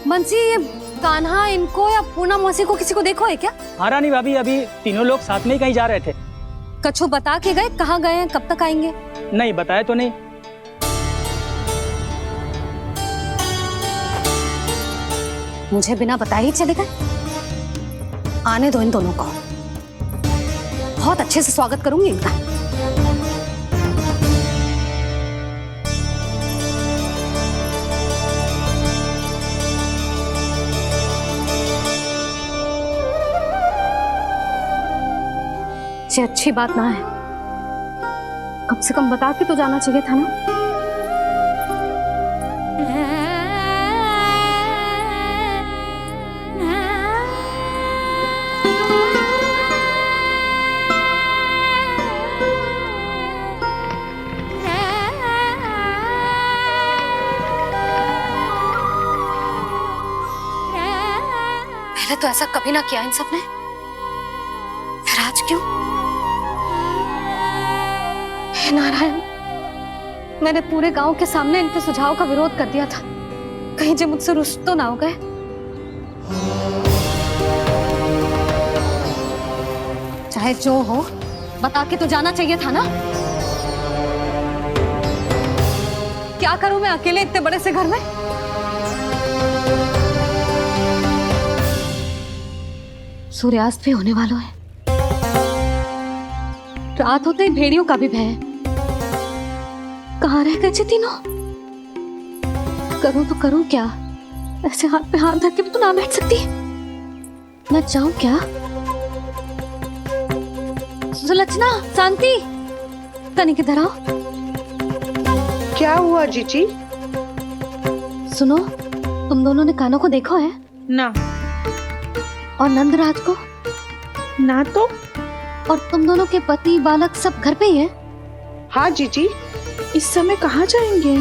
बंसी, ये कान्हा इनको या पूर्णा मौसी को किसी को देखो है क्या? हाँ रानी भाभी, अभी तीनों लोग साथ में ही कहीं जा रहे थे। कछु बता के गए कहाँ गए हैं, कब तक आएंगे? नहीं बताया तो नहीं। मुझे बिना बताए ही चले गए? आने दो इन दोनों को, बहुत अच्छे से स्वागत करूंगी इनका। ये अच्छी बात ना है, कम से कम बता के तो जाना चाहिए था ना। पहले तो ऐसा कभी ना किया इन सब ने, फिर आज क्यों? हे नारायण, मैंने पूरे गांव के सामने इनके सुझाव का विरोध कर दिया था, कहीं जो मुझसे रुष्ट तो ना हो गए। चाहे जो हो, बता के तो जाना चाहिए था ना। क्या करूं मैं अकेले इतने बड़े से घर में? सूर्यास्त भी होने वाला है, रात होते ही भेड़ियों का भी भय है। कहाँ रह गए तीनों? करूं तो करूं क्या? ऐसे हाथ पे हाथ धर के भी तो ना बैठ सकती। मैं जाऊं क्या? सुलक्षणा, शांति, तनिक इधर आओ। क्या हुआ जीजी? सुनो, तुम दोनों ने कान्हा को देखा है? ना। और नंदराज को? ना तो। और तुम दोनों के पति बालक सब घर पे ही हैं? हाँ जीजी। इस समय कहाँ जाएंगे?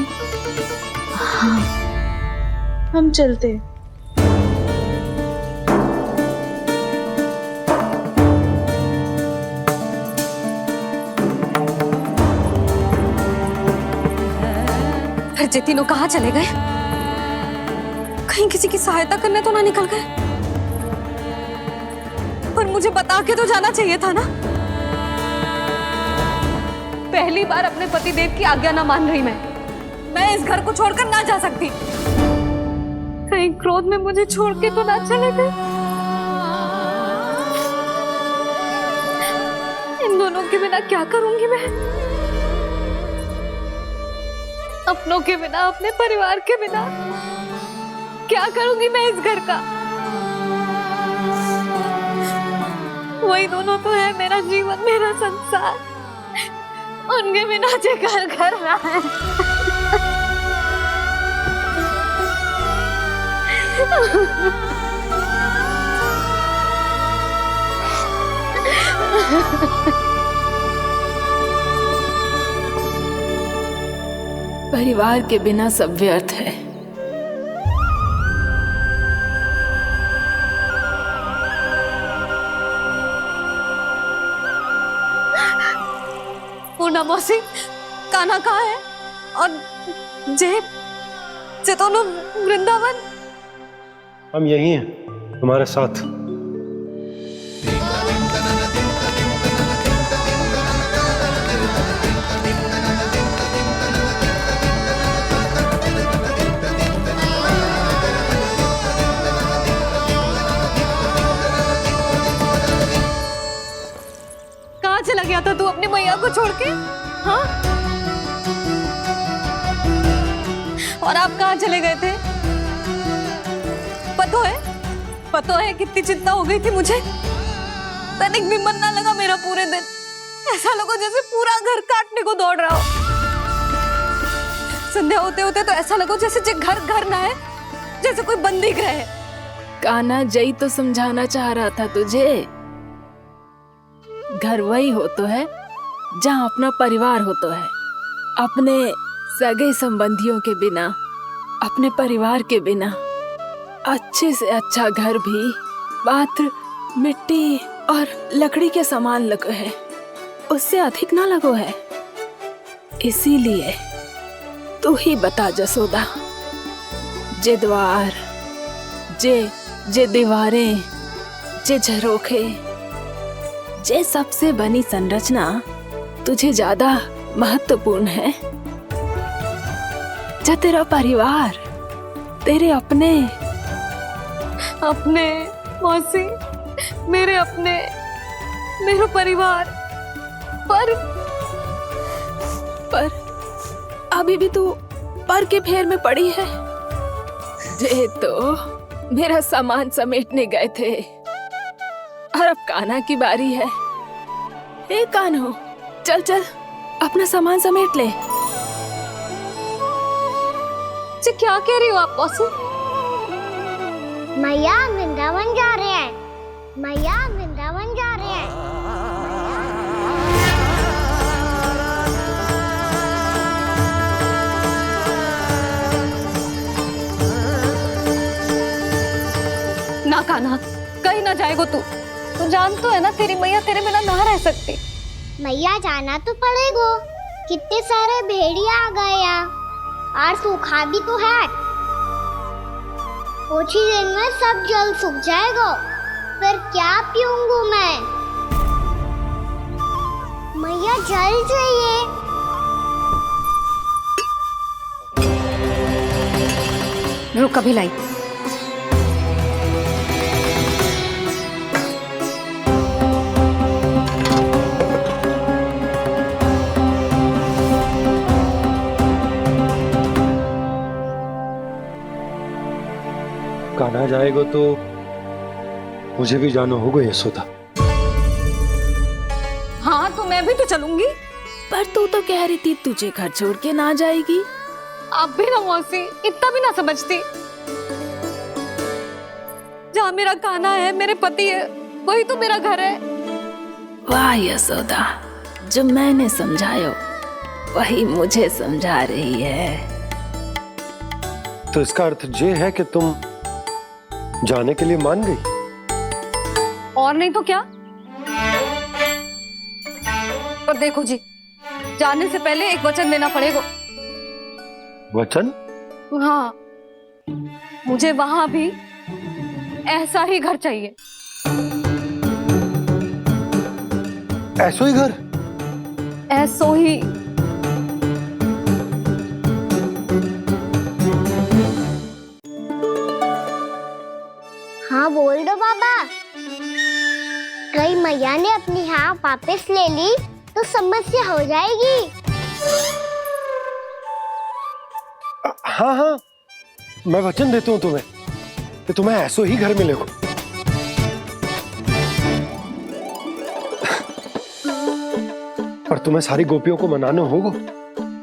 हाँ। हम चलते। फिर जे तीनों कहाँ चले गए? कहीं किसी की सहायता करने तो ना निकल गए? पर मुझे बता के तो जाना चाहिए था ना। पहली बार अपने पतिदेव की आज्ञा ना मान रही मैं इस घर को छोड़कर ना जा सकती। कहीं क्रोध में मुझे छोड़ के तो ना चले गए। इन दोनों के बिना क्या करूंगी मैं? अपनों के बिना, अपने परिवार के बिना क्या करूंगी मैं इस घर का? वही दोनों तो है मेरा जीवन, मेरा संसार। उनके बिना जे घर घर रहा है। परिवार के बिना सब व्यर्थ है। पूर्णा मौसी, कान्हा कहाँ है? और जे दोनों वृंदावन? हम यही हैं, तुम्हारे साथ। कहाँ चला गया था तू अपनी मैया को छोड़ के? हाँ? और आप कहाँ चले गए थे? पतो है कितनी चिंता हो गई थी मुझे। तनिक भी मन ना लगा मेरा पूरे दिन। ऐसा लगा जैसे पूरा घर काटने को दौड़ रहा हो। संध्या होते होते तो ऐसा लगा जैसे घर घर ना है, जैसे कोई बंदी गृह है। कान्हा जई तो समझाना चाह रहा था तुझे। घर वही हो तो है जहाँ अपना परिवार हो तो है। अपने सगे संबंधियों के बिना, अपने परिवार के बिना अच्छे से अच्छा घर भी मात्र मिट्टी और लकड़ी के समान लगो है, उससे अधिक ना लगो है। इसीलिए तू ही बता जसोदा, जे द्वार, जे दीवारें, जे झरोखे, जे सबसे बनी संरचना तुझे ज्यादा महत्वपूर्ण है? जा तेरा परिवार, तेरे अपने मौसी, मेरे मेरा परिवार। पर अभी भी तू पर के फेर में पड़ी है। जे तो मेरा सामान समेटने गए थे और अब कान्हा की बारी है। ए कान्हो, चल चल अपना सामान समेट ले। जी क्या कह रही हो आप मौसी? मैया वृंदावन जा रहे हैं। मैया वृंदावन जा रहे हैं। ना कान्हा, कहीं ना जाएगो तू। तू जान तो है ना तेरी मैया तेरे बिना ना रह सकती। मैया जाना तो पड़ेगा। कितने सारे भेड़िया आ गए यहाँ, और सूखा भी तो है। कुछ ही दिन में सब जल सूख जाएगा, फिर क्या पीऊंगा मैं? मैया जल चाहिए। रुक अभी लाई। कान्हा जाएगा तो मुझे भी जाना होगा यशोदा। हाँ तो मैं भी तो चलूंगी। पर तू तो कह रही थी तुझे घर छोड़ के ना जाएगी। आप भी ना मौसी, इतना भी ना समझती। जहाँ मेरा कान्हा है, मेरे पति है, वही तो मेरा घर है। वाह यशोदा, जो मैंने समझायो वही मुझे समझा रही है। तो इसका अर्थ ये है कि तुम जाने के लिए मान गई? और नहीं तो क्या। और देखो जी, जाने से पहले एक वचन देना पड़ेगा। वचन? हाँ, मुझे वहां भी ऐसा ही घर चाहिए। ऐसो ही घर? ऐसो ही। हाँ बोल दो बाबा। कहीं मैया ने अपनी हाँ वापस ले ली तो समस्या हो जाएगी। हाँ हाँ, मैं वचन देता हूँ तुम्हें कि तुम्हें ऐसो ही घर मिलेगा। पर तुम्हें सारी गोपियों को मनाना होगा।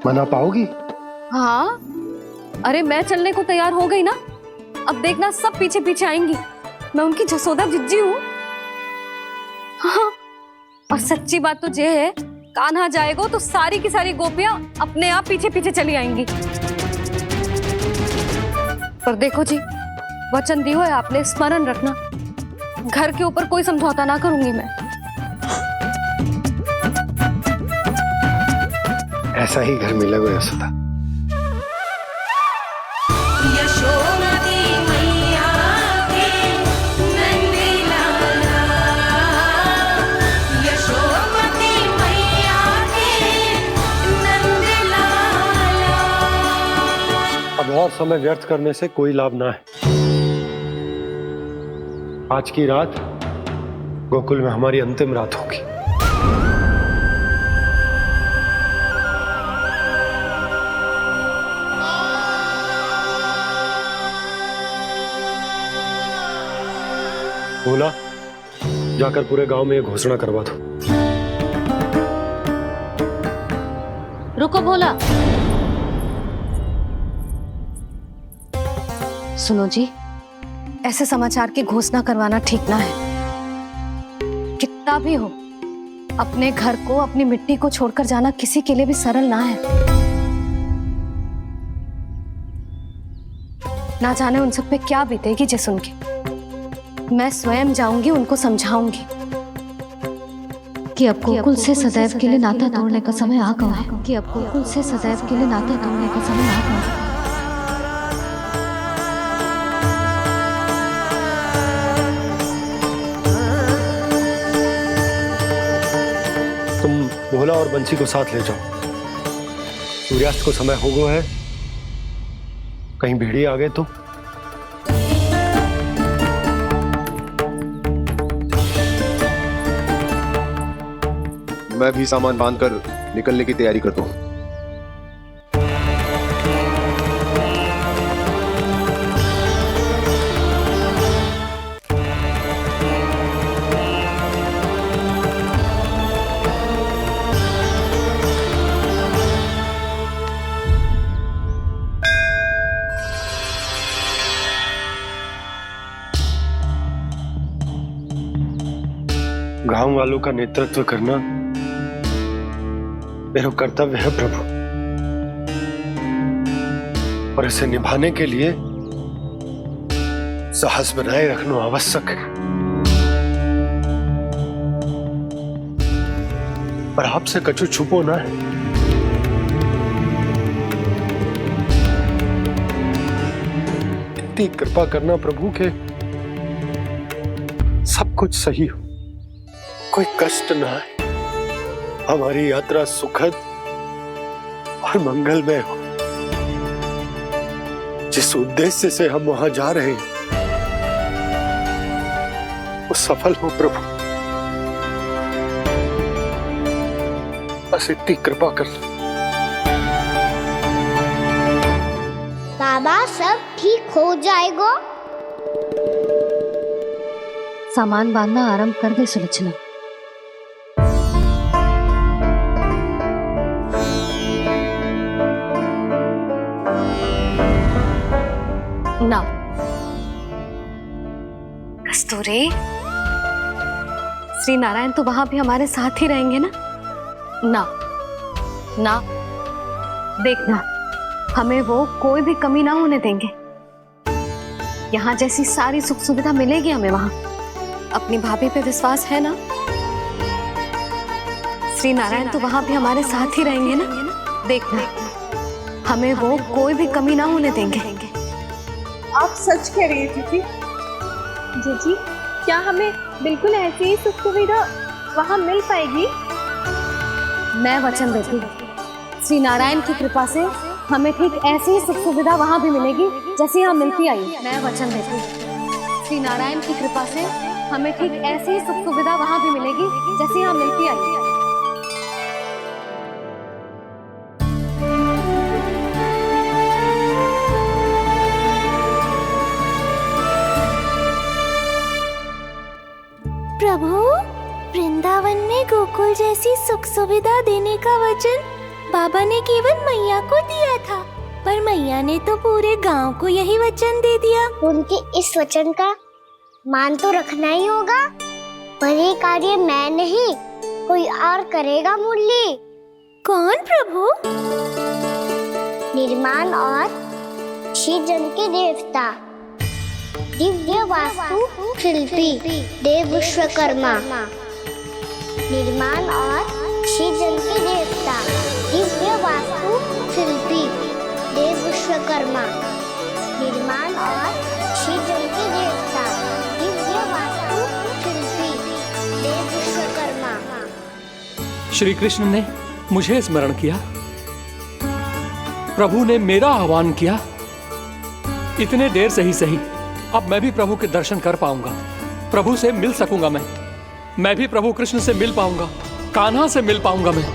मना पाओगी? हाँ, अरे मैं चलने को तैयार हो गई ना। अब देखना सब पीछे पीछे आएंगी। मैं उनकी जसोदा जिज्जी हूँ। हाँ, और सच्ची बात तो ये है, कान्हा जाएगा तो सारी की सारी गोपियां अपने आप पीछे पीछे चली आएंगी। पर देखो जी, वचन दियो है आपने, स्मरण रखना, घर के ऊपर कोई समझौता ना करूंगी मैं। ऐसा ही घर मिलेगा यशोदा। अब और समय व्यर्थ करने से कोई लाभ ना है। आज की रात गोकुल में हमारी अंतिम रात होगी। भोला, जाकर पूरे गांव में ये घोषणा करवा दो। रुको भोला। सुनो जी, ऐसे समाचार की घोषणा करवाना ठीक ना है। कितना भी हो, अपने घर को, अपनी मिट्टी को छोड़कर जाना किसी के लिए भी सरल ना है। ना जाने उन सब पे क्या बीतेगी जे सुन के। मैं स्वयं जाऊंगी, उनको समझाऊंगी कि अब गोकुल से सदैव के लिए नाता तोड़ने का समय आ गया है। कि अब गोकुल से सदैव के लिए नाता तोड़ने का समय आ गया है। तुम भोला और बंसी को साथ ले जाओ। सूर्यास्त को समय हो गया है, कहीं भेड़िए आ गए तो। मैं भी सामान बांधकर निकलने की तैयारी करता हूँ। गांव वालों का नेतृत्व करना मेरा कर्तव्य है प्रभु, और इसे निभाने के लिए साहस बनाए रखना आवश्यक है। पर आपसे कछु छुपो ना है। इतनी कृपा करना प्रभु के सब कुछ सही हो, कोई कष्ट ना है, हमारी यात्रा सुखद और मंगलमय हो। जिस उद्देश्य से हम वहां जा रहे हैं वो सफल हो प्रभु, बस इतनी कृपा कर। बाबा सब ठीक हो जाएगा। सामान बांधना आरंभ कर दे सुलोचना। ना कस्तूरी, श्री नारायण तो वहां भी हमारे साथ ही रहेंगे ना? ना ना, देखना हमें वो कोई भी कमी ना होने देंगे। यहाँ जैसी सारी सुख सुविधा मिलेगी हमें वहां। अपनी भाभी पे विश्वास है ना? श्री नारायण तो वहां भी हमारे साथ ही रहेंगे ना? देखना हमें वो कोई भी कमी ना होने देंगे। आप सच कह रही थी कि जीजी, क्या हमें बिल्कुल ऐसी ही सुख सुविधा वहाँ मिल पाएगी? मैं वचन देती हूँ, श्री नारायण की कृपा से हमें ठीक ऐसी ही सुख सुविधा वहाँ भी मिलेगी जैसी यहाँ मिलती आई। मैं वचन देती हूँ, श्री नारायण की कृपा से हमें ठीक ऐसी ही सुख सुविधा वहाँ भी मिलेगी जैसी यहाँ मिलती आई। प्रभु, वृंदावन में गोकुल जैसी सुख सुविधा देने का वचन बाबा ने केवल मैया को दिया था, पर मैया ने तो पूरे गांव को यही वचन दे दिया। उनके इस वचन का मान तो रखना ही होगा, पर ये कार्य मैं नहीं कोई और करेगा। मुरली कौन प्रभु? निर्माण और सृजन के देवता, दिव्य वास्तु शिल्पी देव विश्वकर्मा। निर्माण और सृजन के देवता, दिव्य वास्तु शिल्पी देव विश्वकर्मा। निर्माण और सृजन के देवता, दिव्य वास्तु शिल्पी देव विश्वकर्मा। श्री कृष्ण ने मुझे स्मरण किया, प्रभु ने मेरा आह्वान किया। इतने देर से ही सही, अब मैं भी प्रभु के दर्शन कर पाऊंगा, प्रभु से मिल सकूंगा। मैं भी प्रभु कृष्ण से मिल पाऊंगा, कान्हा से मिल पाऊंगा मैं।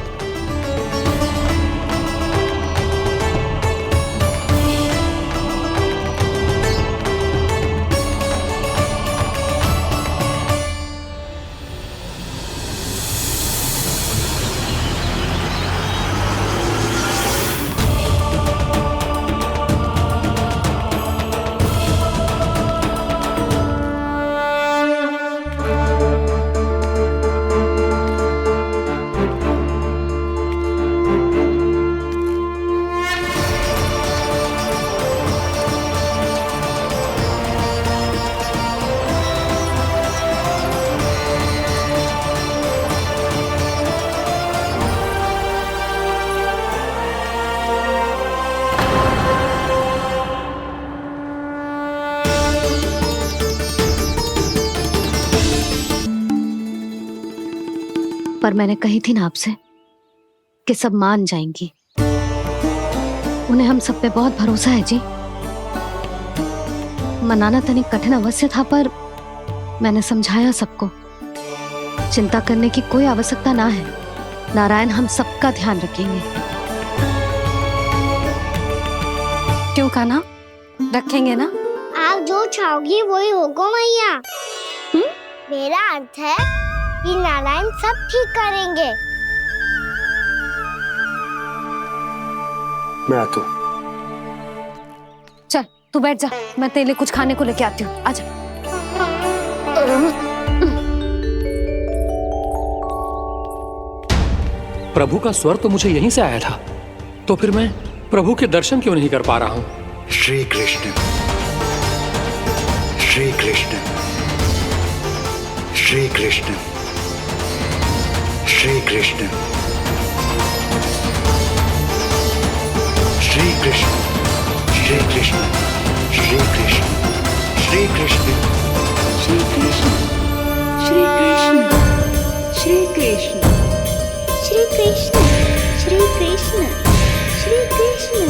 पर मैंने कही थी ना आपसे कि सब मान जाएंगी। उन्हें हम सब पे बहुत भरोसा है जी। मनाना तनिक कठिन अवश्य था, पर मैंने समझाया सबको। चिंता करने की कोई आवश्यकता ना है, नारायण हम सबका ध्यान रखेंगे। क्यों कान्हा, रखेंगे ना? आप जो चाहोगी वही होगा मैया। मेरा अर्थ है कि नारायण सब ठीक करेंगे। मैं आता हूँ। चल तू बैठ जा, मैं तेरे लिए कुछ खाने को लेके आती हूँ। आजा। प्रभु का स्वर तो मुझे यहीं से आया था, तो फिर मैं प्रभु के दर्शन क्यों नहीं कर पा रहा हूँ? श्री कृष्ण, श्री कृष्ण, श्री कृष्ण, श्री कृष्ण, श्री कृष्ण, श्री कृष्ण, श्री कृष्ण, श्री कृष्ण, श्री कृष्ण, श्री कृष्ण, श्री कृष्ण, श्री कृष्ण, श्री कृष्ण, श्री कृष्ण।